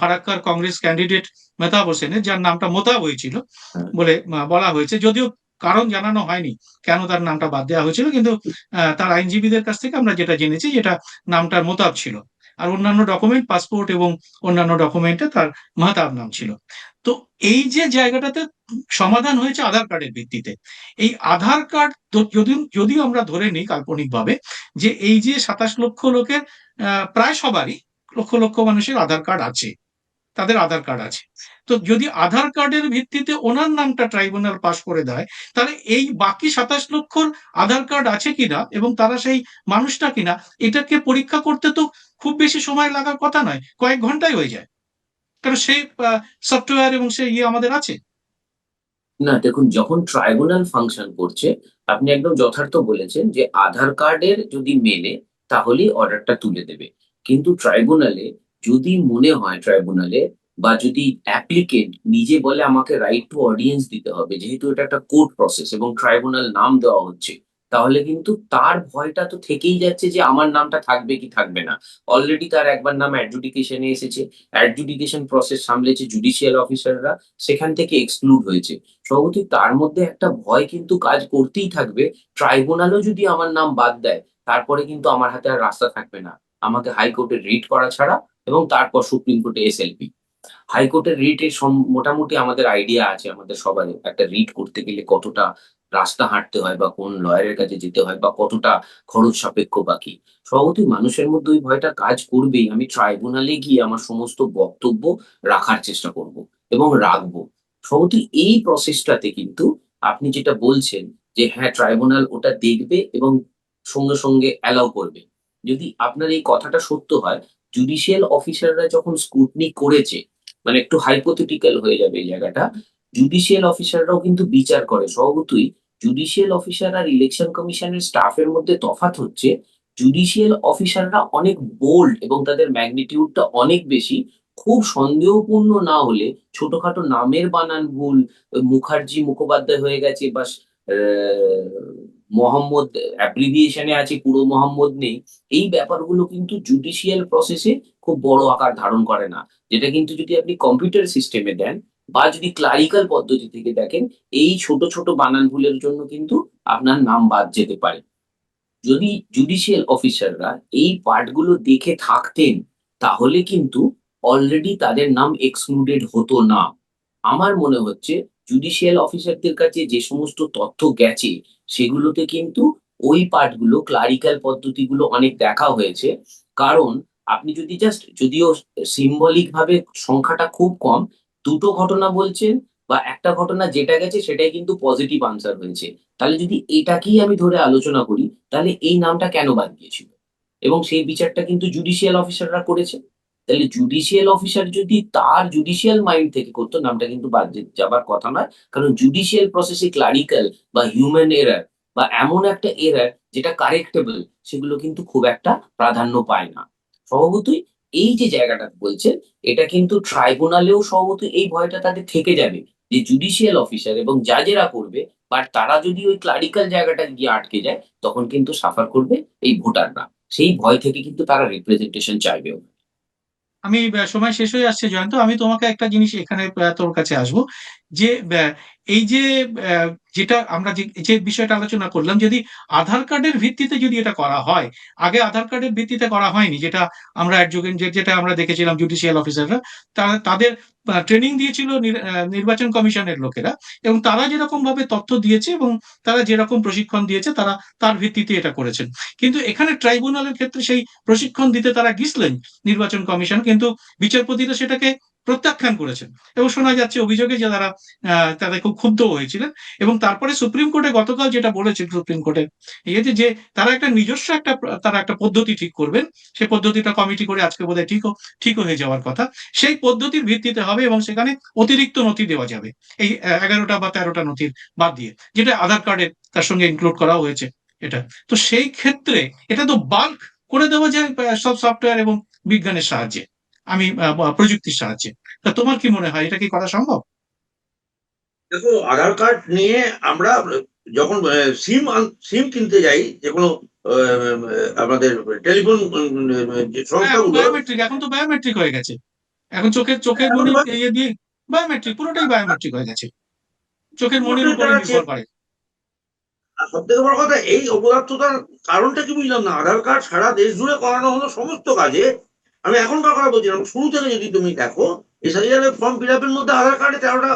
Speaker 3: ফারাক্কার কংগ্রেস ক্যান্ডিডেট মেহতাব হোসেনের, যার নামটা মোতাব হয়েছিল
Speaker 2: হ্যাঁ,
Speaker 3: বলে বলা হয়েছে, যদিও কারণ জানানো হয়নি কেন তার নামটা বাদ দেওয়া হয়েছিল, কিন্তু তার আইনজীবীদের কাছ থেকে আমরা যেটা জেনেছি যেটা নামটার মোতাব ছিল, আর অন্যান্য ডকুমেন্ট, পাসপোর্ট এবং অন্যান্য ডকুমেন্টে তার মাহতাব নাম ছিল। তো এই যে জায়গাটাতে সমাধান হয়েছে আধার কার্ডের ভিত্তিতে, এই আধার কার্ড যদিও আমরা ধরে নিই কাল্পনিকভাবে যে এই যে 27 লক্ষ লোকের প্রায় সবারই, লক্ষ লক্ষ মানুষের আধার কার্ড আছে, তাদের আধার কার্ড আছে। তো যদি আধার কার্ডের ভিত্তিতে ওনার নামটা ট্রাইব্যুনাল পাশ করে দেয়, তাহলে এই বাকি 27 লক্ষর আধার কার্ড আছে কিনা এবং তারা সেই মানুষটা কিনা, এটাকে পরীক্ষা করতে তো খুব বেশি সময় লাগার কথা নয়, কয়েক ঘন্টায় হয়ে যায়, কারণ সেই সফটওয়্যার এবং সেই আমাদের আছে।
Speaker 2: না দেখুন, যখন ট্রাইব্যুনাল ফাংশন করছে, আপনি একদম যথার্থ বলেছেন যে আধার কার্ডের যদি মেলে তাহলেই অর্ডারটা তুলে দেবে। কিন্তু ট্রাইব্যুনালে যদি মনে হয়, ট্রাইব্যুনালে বা যদি অ্যাপ্লিকেন্ট নিজে বলে আমাকে রাইট টু অডিয়েন্স দিতে হবে, যেহেতু এটা একটা কোর্ট প্রসেস এবং ট্রাইব্যুনাল নাম দেওয়া হচ্ছে, তাহলে কিন্তু তার ভয়টা তো থেকেই যাচ্ছে যে আমার নামটা থাকবে কি থাকবে না। অলরেডি তার একবার নাম অ্যাডজুডিকেশনে এসেছে, অ্যাডজুডিকেশন প্রসেস সামলেছে জুডিশিয়াল অফিসাররা, সেখান থেকে এক্সক্লুড হয়েছে। স্বভাবতই তার মধ্যে একটা ভয় কিন্তু কাজ করতেই থাকবে। ট্রাইব্যুনালও যদি আমার নাম বাদ দেয়, তারপরে কিন্তু আমার হাতে আর রাস্তা থাকবে না। আমাকে হাইকোর্টে রিট করা ছাড়া এবং তারপর সুপ্রিম কোর্টে এসএলপি। হাইকোর্টের রিটের মোটামুটি আমাদের আইডিয়া আছে আমাদের সবারই। একটা রিট করতে গেলে কতটা রাস্তা হাঁটতে হয় বা কোন লয়ারের কাছে যেতে হয় বা কতটা খরচ সাপেক্ষ বা কি। স্বভাবতই মানুষের মধ্যে ওই ভয়টা কাজ করবেই। আমি ট্রাইব্যুনালে গিয়ে আমার সমস্ত বক্তব্য রাখার চেষ্টা করব এবং রাখবো। স্বভাবতই এই প্রসেসটাতে কিন্তু আপনি যেটা বলছেন যে হ্যাঁ, ট্রাইব্যুনাল ওটা দেখবে এবং সঙ্গে, সঙ্গে অ্যালাও করবে। যদি আপনার এই কথাটা সত্য হয়, জুডিশিয়াল অফিসাররা যখন স্ক্রুটনি করেছে, মানে একটু হাইপোথেটিক্যাল হয়ে যাবে এই জায়গাটা। জুডিশিয়াল অফিসাররাও কিন্তু বিচার করে। স্বভাবতই জুডিশিয়াল অফিসার আর ইলেকশন কমিশনের স্টাফের মধ্যে তফাৎ হচ্ছে, জুডিশিয়াল অফিসাররা অনেক বোল্ড এবং তাদের ম্যাগনিটিউডটা অনেক বেশি। খুব সন্দেহপূর্ণ না হলে ছোটখাটো নামের বানান ভুল, ওই মুখার্জি মুখোপাধ্যায় হয়ে গেছে বা মোহাম্মদ অ্যাব্রিভিয়েশনে আছে, পুরো মোহাম্মদ নেই। এই ব্যাপারগুলো কিন্তু জুডিশিয়াল প্রসেসে খুব বড় আকার ধারণ করে না। যেটা কিন্তু যদি আপনি কম্পিউটার সিস্টেমে দেন বা যদি ক্লারিক্যাল পদ্ধতি থেকে দেখেন, এই ছোট, ছোট বানান ভুলের জন্য কিন্তু আপনার নাম বাদ যেতে পারে। যদি জুডিশিয়াল অফিসাররা এই পার্টগুলো দেখে থাকতেন, তাহলে কিন্তু অলরেডি তাদের নাম এক্সক্লুডেড হতো না। আমার মনে হচ্ছে জুডিশিয়াল অফিসারদের কাছে যে সমস্ত তথ্য গেছে, সেগুলোতে কিন্তু ওই পার্টগুলো, ক্লারিক্যাল পদ্ধতিগুলো অনেক দেখা হয়েছে। কারণ আপনি যদি জাস্ট, যদিও সিম্বলিক ভাবে সংখ্যাটা খুব কম, ২ টো ঘটনা বলছেন বা একটা ঘটনা যেটা গেছে সেটাই কিন্তু পজিটিভ আনসার হয়েছে। তাহলে যদি এটাকেই আমি ধরে আলোচনা করি, তাহলে এই নামটা কেন বাদ গিয়েছিল? এবং সেই বিচারটা কিন্তু জুডিশিয়াল অফিসাররা করেছে। তাহলে জুডিশিয়াল অফিসার যদি তার জুডিশিয়াল মাইন্ড থেকে করতো, নামটা কিন্তু বাদ যাবার কথা নয়। কারণ জুডিশিয়াল প্রসেসে ক্লারিক্যাল বা হিউম্যান এরর বা এমন একটা এরর যেটা কারেক্টেবল, সেগুলো কিন্তু খুব একটা প্রাধান্য পায় না। স্বভাবতই এই যে জায়গাটা বলছেন, এটা কিন্তু ট্রাইব্যুনালেও স্বভাবতই এই ভয়টা তাদের থেকে যাবে যে জুডিশিয়াল অফিসার এবং জাজেরা করবে, বাট তারা যদি ওই ক্লারিক্যাল জায়গাটা গিয়ে আটকে যায়, তখন কিন্তু সাফার করবে এই ভোটাররা। সেই ভয় থেকে কিন্তু তারা রিপ্রেজেন্টেশন চাইবেও।
Speaker 3: আমি সময় শেষ হয়ে আসছে জয়ন্ত, আমি তোমাকে একটা জিনিস এখানে তোর কাছে আসবো। যে এই যে যেটা আমরা যে বিষয়টা আলোচনা করলাম, যদি আধার কার্ডের ভিত্তিতে যদি এটা করা হয়, আগে আধার কার্ডের ভিত্তিতে করা হয়নি, যেটা আমরা যেটা আমরা দেখেছিলাম জুডিশিয়াল অফিসাররা তাদের ট্রেনিং দিয়েছিল নির্বাচন কমিশনের লোকেরা, এবং তারা যেরকম ভাবে তথ্য দিয়েছে এবং তারা যেরকম প্রশিক্ষণ দিয়েছে তারা তার ভিত্তিতে এটা করেছেন। কিন্তু এখানে ট্রাইব্যুনালের ক্ষেত্রে সেই প্রশিক্ষণ দিতে তারা গিয়েছিলেন নির্বাচন কমিশন, কিন্তু বিচারপতিরা সেটাকে প্রত্যাখ্যান করেছেন, এবং শোনা যাচ্ছে অভিযোগে যে তারা খুব ক্ষুব্ধ হয়েছিলেন। এবং তারপরে সুপ্রিম কোর্টে গতকাল যেটা বলেছেন সুপ্রিম কোর্টের ইয়েতে, যে তারা একটা নিজস্ব তারা একটা পদ্ধতি ঠিক করবেন, সেই পদ্ধতিটা কমিটি করে আজকে বোধহয় ঠিকও হয়ে যাওয়ার কথা। সেই পদ্ধতির ভিত্তিতে হবে এবং সেখানে অতিরিক্ত নথি দেওয়া যাবে, এই 11টা বা 13টা নথির বাদ দিয়ে, যেটা আধার কার্ডে তার সঙ্গে ইনক্লুড করা হয়েছে। এটা তো সেই ক্ষেত্রে এটা তো বাল্ক করে দেওয়া যায় সব সফটওয়্যার এবং বিজ্ঞানের সাহায্যে, প্রযুক্তির সাহায্যে। তা তোমার কি মনে হয়, এটা কি করা সম্ভব?
Speaker 1: দেখো, আধার কার্ড নিয়ে আমরা যখন সিম কিনতে যাই, যে কোনো আমাদের টেলিফোন যে সংস্থাগুলো,
Speaker 3: এখন তো বায়োমেট্রিক হয়ে গেছে। এখন চোখের
Speaker 1: এখন
Speaker 3: মনি ইয়ে দিয়ে বায়োমেট্রিক, পুরোটাই বায়োমেট্রিক হয়ে গেছে, চোখের মনির উপরে
Speaker 1: তারা
Speaker 3: নির্ভর করে।
Speaker 1: সব থেকে বড় কথা, এই অপদার্থতার কারণটা কি বুঝলাম না। আধার কার্ড সারা দেশ জুড়ে করানো হলো সমস্ত কাজে। আমি এখনকার কথা বলছি না, শুরু থেকে যদি তুমি দেখো, এসআইআর ফর্ম ফিল আপের মধ্যে আধার কার্ডে 13টা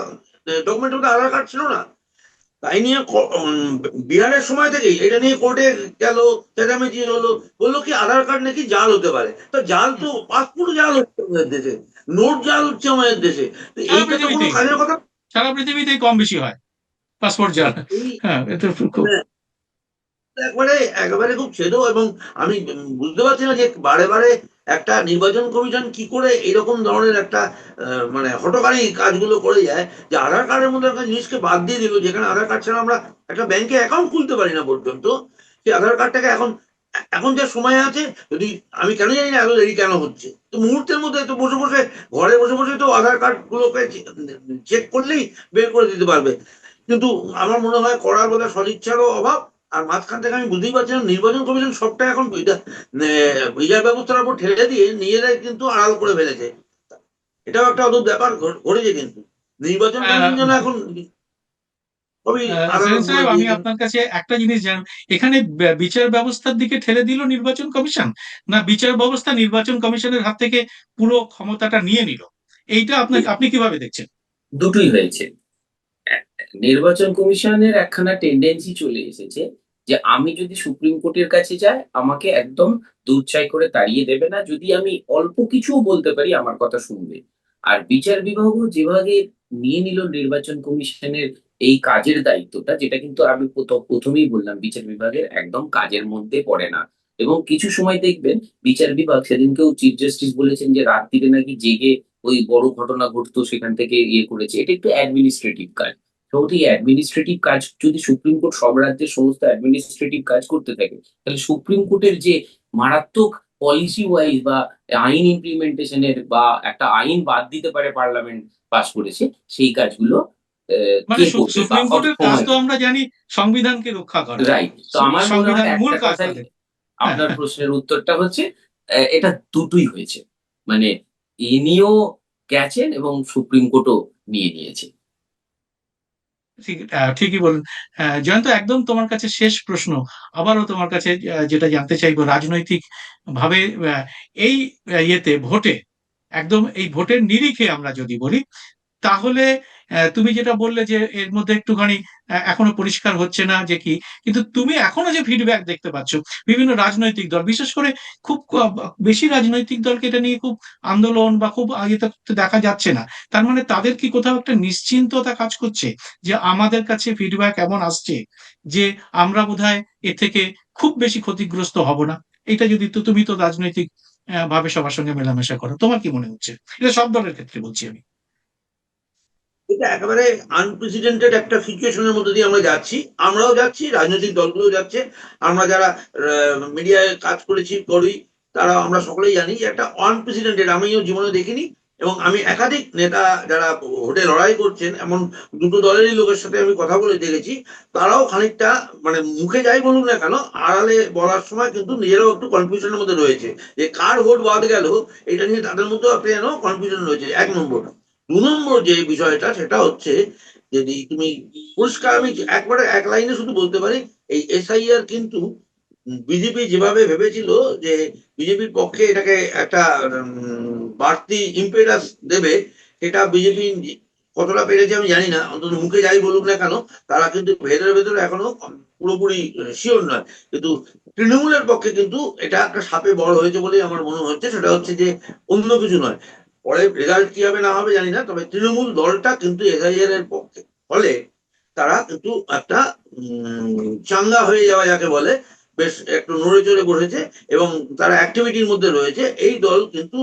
Speaker 1: ডকুমেন্টের মধ্যে আধার কার্ড ছিল না। তাই নিয়ে বিহারের সময় থেকেই এটা নিয়ে কোর্টে গেল, চেঁচামেচি হলো, বললো কি আধার কার্ড নাকি জাল হতে পারে। তো জাল তো পাসপোর্ট জাল হচ্ছে আমাদের দেশে, নোট জাল হচ্ছে আমাদের দেশে। তো
Speaker 3: সারা
Speaker 1: এইটা তো কোনো
Speaker 3: পৃথিবীতেই
Speaker 1: কাজের কথা।
Speaker 3: সারা পৃথিবীতেই কম বেশি হয় পাসপোর্ট জাল।
Speaker 1: এই
Speaker 3: হ্যাঁ, এটা খুব
Speaker 1: মানে একবারে একেবারে খুব ছেদ। এবং আমি বুঝতে পারছি না যে বারে বারে একটা নির্বাচন কমিশন কি করে এরকম ধরনের একটা মানে হঠকারী কাজগুলো করে যায়, যে আধার কার্ডের মধ্যে একটা জিনিসকে বাদ দিয়ে দিল, যেখানে আধার কার্ড ছাড়া আমরা একটা ব্যাংকে অ্যাকাউন্ট খুলতে পারি না পর্যন্ত। সেই আধার কার্ডটাকে এখন এখন যা সময় আছে, যদি আমি কেন জানি না এত দেরি কেন হচ্ছে, তো মুহূর্তের মধ্যে তো বসে বসে ঘরে বসে বসে তো আধার কার্ড গুলোকে চেক করলেই বের করে দিতে পারবে। কিন্তু আমার মনে হয় করার বোধহয় সদিচ্ছারও অভাব। আর মাঝখান থেকে আমি বুঝতেই পারছি না, নির্বাচন কমিশন সবটা এখন বিচার ব্যবস্থার উপর ঠেলে দিয়ে নিজেরাই কিন্তু আড়াল করে ফেলেছে। এটাও একটা অদ্ভুত ব্যাপার ঘটেছে কিন্তু। নির্বাচন কমিশন যেন এখন সবই আড়াল
Speaker 3: সেলিম
Speaker 1: করে
Speaker 3: সাহেব, আমি
Speaker 1: দিয়েছে।
Speaker 3: আপনার কাছে একটা জিনিস এখানে বিচার ব্যবস্থার দিকে ঠেলে দিল নির্বাচন কমিশন, না বিচার ব্যবস্থা নির্বাচন কমিশনের হাত থেকে পুরো ক্ষমতাটা নিয়ে নিল? এইটা আপনি কিভাবে দেখছেন?
Speaker 2: দুটোই হয়েছে। নির্বাচন কমিশনের একখানা টেন্ডেন্সি চলে এসেছে যে আমি যদি সুপ্রিম কোর্টের কাছে যাই আমাকে একদম দুধছাই করে তাড়িয়ে দেবে না, যদি আমি অল্প কিছুও বলতে পারি আমার কথা শুনবে। আর বিচার বিভাগও যেভাবে নিয়ে নিল নির্বাচন কমিশনের এই কাজের দায়িত্বটা, যেটা কিন্তু আমি প্রথমেই বললাম বিচার বিভাগের একদম কাজের মধ্যে পড়ে না। এবং কিছু সময় দেখবেন বিচার বিভাগ, সেদিনকেও চিফ জাস্টিস বলেছেন যে রাত্রিরে নাকি জেগে ওই বড় ঘটনা ঘটতো সেখান থেকে ইয়ে করেছে, এটা একটু অ্যাডমিনিস্ট্রেটিভ কাজ। তো এই অ্যাডমিনিস্ট্রেটিভ কাজ যদি সুপ্রিম কোর্ট সব রাজ্যের সমস্ত অ্যাডমিনিস্ট্রেটিভ কাজ করতে থাকে, তাহলে সুপ্রিম কোর্টের যে মারাত্মক পলিসি ওয়াইজ বা আইন ইমপ্লিমেন্টেশনের বা একটা আইন বাদ দিতে পারে পার্লামেন্ট পাস করেছে, সেই কাজগুলো
Speaker 3: মানে
Speaker 2: কে করবে বা
Speaker 3: সুপ্রিম
Speaker 2: কত
Speaker 3: কোর্টের কাজ
Speaker 2: সময়?
Speaker 3: তো আমরা জানি সংবিধানকে রক্ষা করা।
Speaker 2: রাইট। তো আমার মনে হয়
Speaker 3: সংবিধানের মূল
Speaker 2: একটা
Speaker 3: কাজ
Speaker 2: কথাই,
Speaker 3: তাদের। হ্যাঁ,
Speaker 2: আপনার
Speaker 3: হ্যাঁ,
Speaker 2: প্রশ্নের উত্তরটা হচ্ছে এটা দুটোই হয়েছে। মানে ইনিও গেছেন এবং সুপ্রিম কোর্টও নিয়ে নিয়েছে।
Speaker 3: ঠিকই বলেন। জয়ন্ত, একদম তোমার কাছে শেষ প্রশ্ন, আবারও তোমার কাছে যেটা জানতে চাইবো, রাজনৈতিক ভাবে এই ইয়েতে ভোটে, একদম এই ভোটের নিরিখে আমরা যদি বলি, তাহলে তুমি যেটা বললে যে এর মধ্যে একটুখানি এখনো পরিষ্কার হচ্ছে না যে কি, কিন্তু তুমি এখনো যে ফিডব্যাক দেখতে পাচ্ছ বিভিন্ন রাজনৈতিক দল, বিশেষ করে খুব বেশি রাজনৈতিক দলকে এটা নিয়ে খুব আন্দোলন বা খুব ইয়েতে করতে দেখা যাচ্ছে না, তার মানে তাদের কি কোথাও একটা নিশ্চিন্ততা কাজ করছে যে আমাদের কাছে ফিডব্যাক এমন আসছে যে আমরা বোধহয় এ থেকে খুব বেশি ক্ষতিগ্রস্ত হব না? এটা যদি তুমি তো রাজনৈতিক ভাবে সবার সঙ্গে মেলামেশা করো, তোমার কি মনে হচ্ছে? এটা সব দলের ক্ষেত্রে বলছি আমি।
Speaker 1: এটা একেবারে আনপ্রেসিডেন্টেড একটা সিচুয়েশনের মধ্যে দিয়ে আমরা যাচ্ছি। আমরাও যাচ্ছি, রাজনৈতিক দলগুলো যাচ্ছে, আমরা যারা মিডিয়ায় কাজ করি, তারা আমরা সকলেই জানি যে একটা আনপ্রেসিডেন্টেড, আমিও জীবনে দেখিনি। এবং আমি একাধিক নেতা যারা ভোটে লড়াই করছেন, এমন দুটো দলেরই লোকের সাথে আমি কথা বলে দেখেছি, তারাও খানিকটা মানে মুখে যাই বলুক না কেন, আড়ালে বলার সময় কিন্তু নিজেরাও একটু কনফিউশনের মধ্যে রয়েছে, যে কার ভোট বাদ গেল এটা নিয়ে তাদের মধ্যেও একটা যেন কনফিউশন রয়েছে। 1 নম্বর। নম্বর যে বিষয়টা সেটা হচ্ছে, যদি তুমি পরিষ্কার, আমি একবারে এক লাইনে শুধু বলতে পারি, এই এসআইআর কিন্তু বিজেপি যেভাবে ভেবেছিল যে বিজেপির পক্ষে এটাকে একটা বাড়তি ইম্পেটাস দেবে, সেটা বিজেপি কতটা পেরেছে আমি জানি না। অন্তত মুখে যাই বলুক না কেন, তারা কিন্তু ভেতরে ভেতরে এখনো পুরোপুরি শিওর নয়। কিন্তু তৃণমূলের পক্ষে কিন্তু এটা একটা সাপে বড় হয়েছে বলেই আমার মনে হচ্ছে। সেটা হচ্ছে যে অন্য কিছু নয়, পরে রেজাল্ট কি হবে না হবে জানি না, তবে তৃণমূল দলটা কিন্তু এসআইআর এর পক্ষে। ফলে তারা কিন্তু একটা চাঙ্গা হয়ে যাওয়া যাকে বলে, বেশ একটু নড়ে চড়ে বসেছে এবং তারা অ্যাক্টিভিটির মধ্যে রয়েছে। এই দল কিন্তু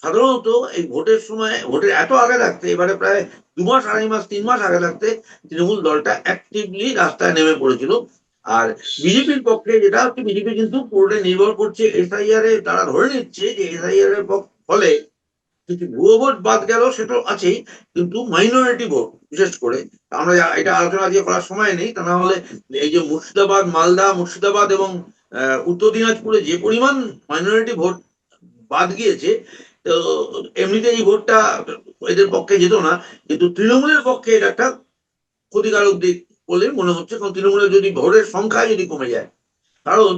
Speaker 1: সাধারণত এই ভোটের সময়, ভোটের এত আগে থাকতে, এবারে প্রায় 2 মাস, 2.5 মাস, 3 মাস আগে থাকতে তৃণমূল দলটা অ্যাক্টিভলি রাস্তায় নেমে পড়েছিল। আর বিজেপির পক্ষে যেটা হচ্ছে, বিজেপি কিন্তু পুরোটাই নির্ভর করছে এসআইআর এ। তারা ধরে নিচ্ছে যে এসআইআর এর ফলে কিছু ভুয়ো ভোট বাদ গেল, সেটা আছেই, কিন্তু মাইনরিটি ভোট বিশেষ করে, আমরা এটা আলোচনা দিয়ে করার সময় নেই। তা না হলে এই যে মুর্শিদাবাদ, মালদা, মুর্শিদাবাদ এবং উত্তর দিনাজপুরে যে পরিমাণ মাইনরিটি ভোট বাদ গিয়েছে, তো এমনিতে এই ভোটটা এদের পক্ষে যেত না, কিন্তু তৃণমূলের পক্ষে এটা একটা ক্ষতিকারক দিক বলে মনে হচ্ছে। কারণ তৃণমূলের যদি ভোটের সংখ্যা যদি কমে যায়, কারণ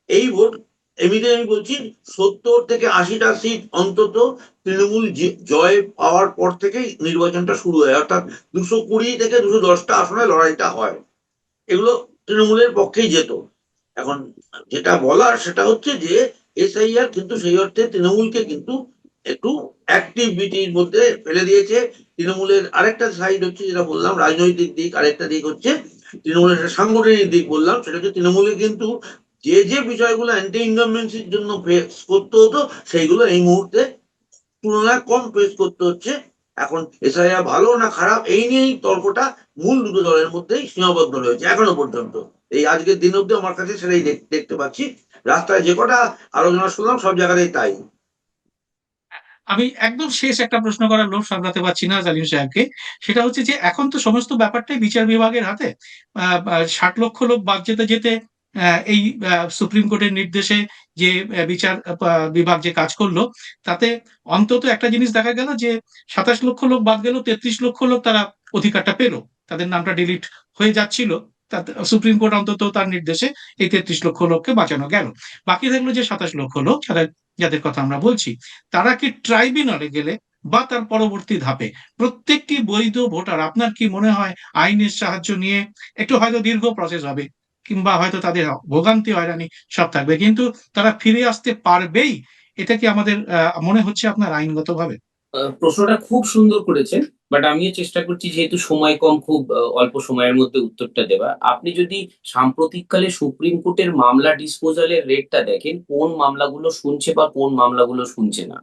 Speaker 1: এই ভোট, এমনিতে আমি বলছি 70 থেকে 80টা সিট অন্তত তৃণমূল জয় পাওয়ার পর থেকেই নির্বাচনটা শুরু হয়, অর্থাৎ 220 থেকে 210টা আসনে লড়াইটা হয়। এগুলো তৃণমূলের পক্ষেই যেত। এখন যেটা বলার সেটা হচ্ছে যে এসআইআর কিন্তু সেই অর্থে তৃণমূলকে কিন্তু একটু অ্যাক্টিভিটির মধ্যে ফেলে দিয়েছে। তৃণমূলের আরেকটা সাইড হচ্ছে, যেটা বললাম রাজনৈতিক দিক, আরেকটা দিক হচ্ছে তৃণমূলের সাংগঠনিক দিক বললাম, সেটা হচ্ছে তৃণমূলে কিন্তু যে যে বিষয়গুলো অ্যান্টি ইনকামবেন্সির জন্য ফেস করতে হতো, সেইগুলো এই মুহূর্তে তুলনায় কম ফেস করতে হচ্ছে। এখন এসআইআর ভালো না খারাপ এই নিয়েই তর্কটা মূল দুটো দলের মধ্যেই সীমাবদ্ধ রয়েছে এখনো পর্যন্ত। এই আজকের দিন অব্দি আমার কাছে সেটাই দেখতে পাচ্ছি। রাস্তায় যে কটা আলোচনা শুনলাম সব জায়গাতেই তাই।
Speaker 3: আমি একদম শেষ একটা প্রশ্ন করার লোভ সামলাতে পারছি না জালিম সাহেবকে। সেটা হচ্ছে যে এখন তো সমস্ত ব্যাপারটাই বিচার বিভাগের হাতে। 60 লক্ষ লোক বাদ যেতে যেতে এই সুপ্রিম কোর্টের নির্দেশে যে বিচার বিভাগ যে কাজ করলো, তাতে অন্তত একটা জিনিস দেখা গেল যে 27 লক্ষ লোক বাদ গেল, 33 লক্ষ লোক তারা অধিকারটা পেল। তাদের নামটা ডিলিট হয়ে যাচ্ছিল, তাতে সুপ্রিম কোর্ট অন্তত তার নির্দেশে এই 33 লক্ষ লোককে বাঁচানো গেল। বাকি থাকলো যে 27 লক্ষ লোক, যাদের কথা আমরা বলছি, তারা কি ট্রাইব্যুনালে গেলে বা তার পরবর্তী ধাপে প্রত্যেকটি বৈধ ভোটার, আপনার কি মনে হয় আইনের সাহায্য নিয়ে, একটু হয়তো দীর্ঘ প্রসেস হবে কিংবা হয়তো তাদের ভোগান্তি হয়রানি সব থাকবে, কিন্তু তারা ফিরে আসতে পারবেই? এটা কি আমাদের মনে হচ্ছে আপনার আইনগতভাবে?
Speaker 2: প্রশ্নটা খুব সুন্দর করেছেন, বাট আমিও চেষ্টা করছি, যেহেতু সময় কম, খুব অল্প সময়ের মধ্যে উত্তরটা দেওয়া। আপনি যদি সাম্প্রতিককালে সুপ্রিম কোর্টের মামলা ডিসপোজালের রেটটা দেখেন, কোন মামলাগুলো শুনছে বা কোন মামলাগুলো শুনছে না,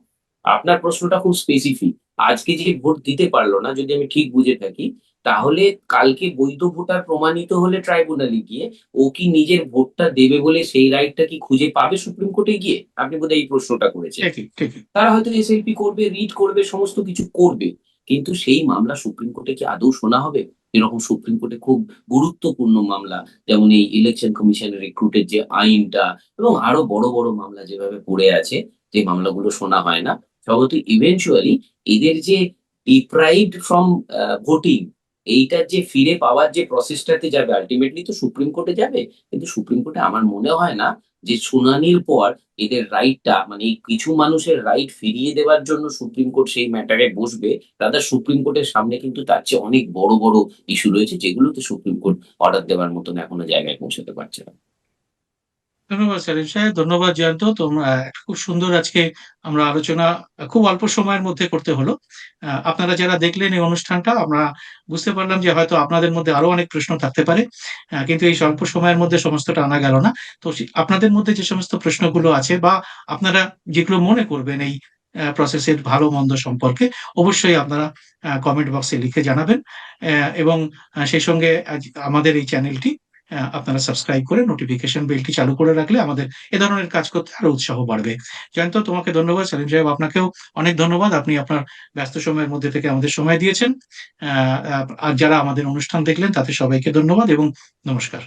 Speaker 2: আপনার প্রশ্নটা খুব স্পেসিফিক। আজকে যে ভোট দিতে পারলো না, যদি আমি ঠিক বুঝে থাকি, তাহলে কালকে বৈধ ভোটার প্রমাণিত হলে ট্রাইব্যুনালে গিয়ে ও কি নিজের ভোটটা দেবে বলে সেই রাইটটা কি খুঁজে পাবে সুপ্রিম কোর্টে গিয়ে? আপনি বোধহয় এই প্রশ্নটা করেছেন।
Speaker 3: ঠিকই, ঠিকই।
Speaker 2: তারা হয়তো এসএলপি করবে, রিট করবে, সমস্ত কিছু করবে। কিন্তু সেই মামলা সুপ্রিম কোর্টে কি আদৌ শোনা হবে? যেরকম সুপ্রিম কোর্টে খুব গুরুত্বপূর্ণ মামলা, যেমন এই ইলেকশন কমিশনের রিক্রুটের যে আইনটা, এবং আরো বড় বড় মামলা যেভাবে পড়ে আছে, যে মামলাগুলো শোনা হয় না, সম্ভবত ইভেনচুয়ালি এদের যে ডিপ্রাইভড ফ্রম ভোটিং, এইটার যে ফিরে পাওয়ার যে প্রসেসটাতে যাবে, আলটিমেটলি তো সুপ্রিম কোর্টে যাবে। কিন্তু সুপ্রিম কোর্টে আমার মনে হয় না যে শুনানির পর এদের রাইটটা, মানে এই কিছু মানুষের রাইট ফিরিয়ে দেওয়ার জন্য সুপ্রিম কোর্ট সেই ম্যাটারে বসবে। দাদা, সুপ্রিম কোর্টের সামনে কিন্তু তার চেয়ে অনেক বড় বড় ইস্যু রয়েছে, যেগুলোতে সুপ্রিম কোর্ট অর্ডার দেওয়ার মতন এখনো জায়গায় পৌঁছাতে পারছে না।
Speaker 3: ধন্যবাদ সেলিম সাহেব, ধন্যবাদ জয়ন্ত। তোমরা একটা খুব সুন্দর আজকে আমরা আলোচনা খুব অল্প সময়ের মধ্যে করতে হলো। আপনারা যারা দেখলেন এই অনুষ্ঠানটা, আমরা বুঝতে পারলাম যে হয়তো আপনাদের মধ্যে আরো অনেক প্রশ্ন থাকতে পারে, কিন্তু এই স্বল্প সময়ের মধ্যে সমস্তটা আনা গেল না। তো আপনাদের মধ্যে যে সমস্ত প্রশ্নগুলো আছে বা আপনারা যেগুলো মনে করবেন এই প্রসেসের ভালো মন্দ সম্পর্কে, অবশ্যই আপনারা কমেন্ট বক্সে লিখে জানাবেন। এবং সেই সঙ্গে আমাদের এই চ্যানেলটি আপনারা সাবস্ক্রাইব করে নোটিফিকেশন বেলটি চালু করে রাখলে আমাদের এ ধরনের কাজ করতে আরো উৎসাহ বাড়বে। জয়ন্ত, তোমাকে ধন্যবাদ। সেলিম সাহেব, আপনাকেও অনেক ধন্যবাদ। আপনি আপনার ব্যস্ত সময়ের মধ্যে থেকে আমাদের সময় দিয়েছেন। আর যারা আমাদের অনুষ্ঠান দেখলেন তাদের সবাইকে ধন্যবাদ এবং নমস্কার।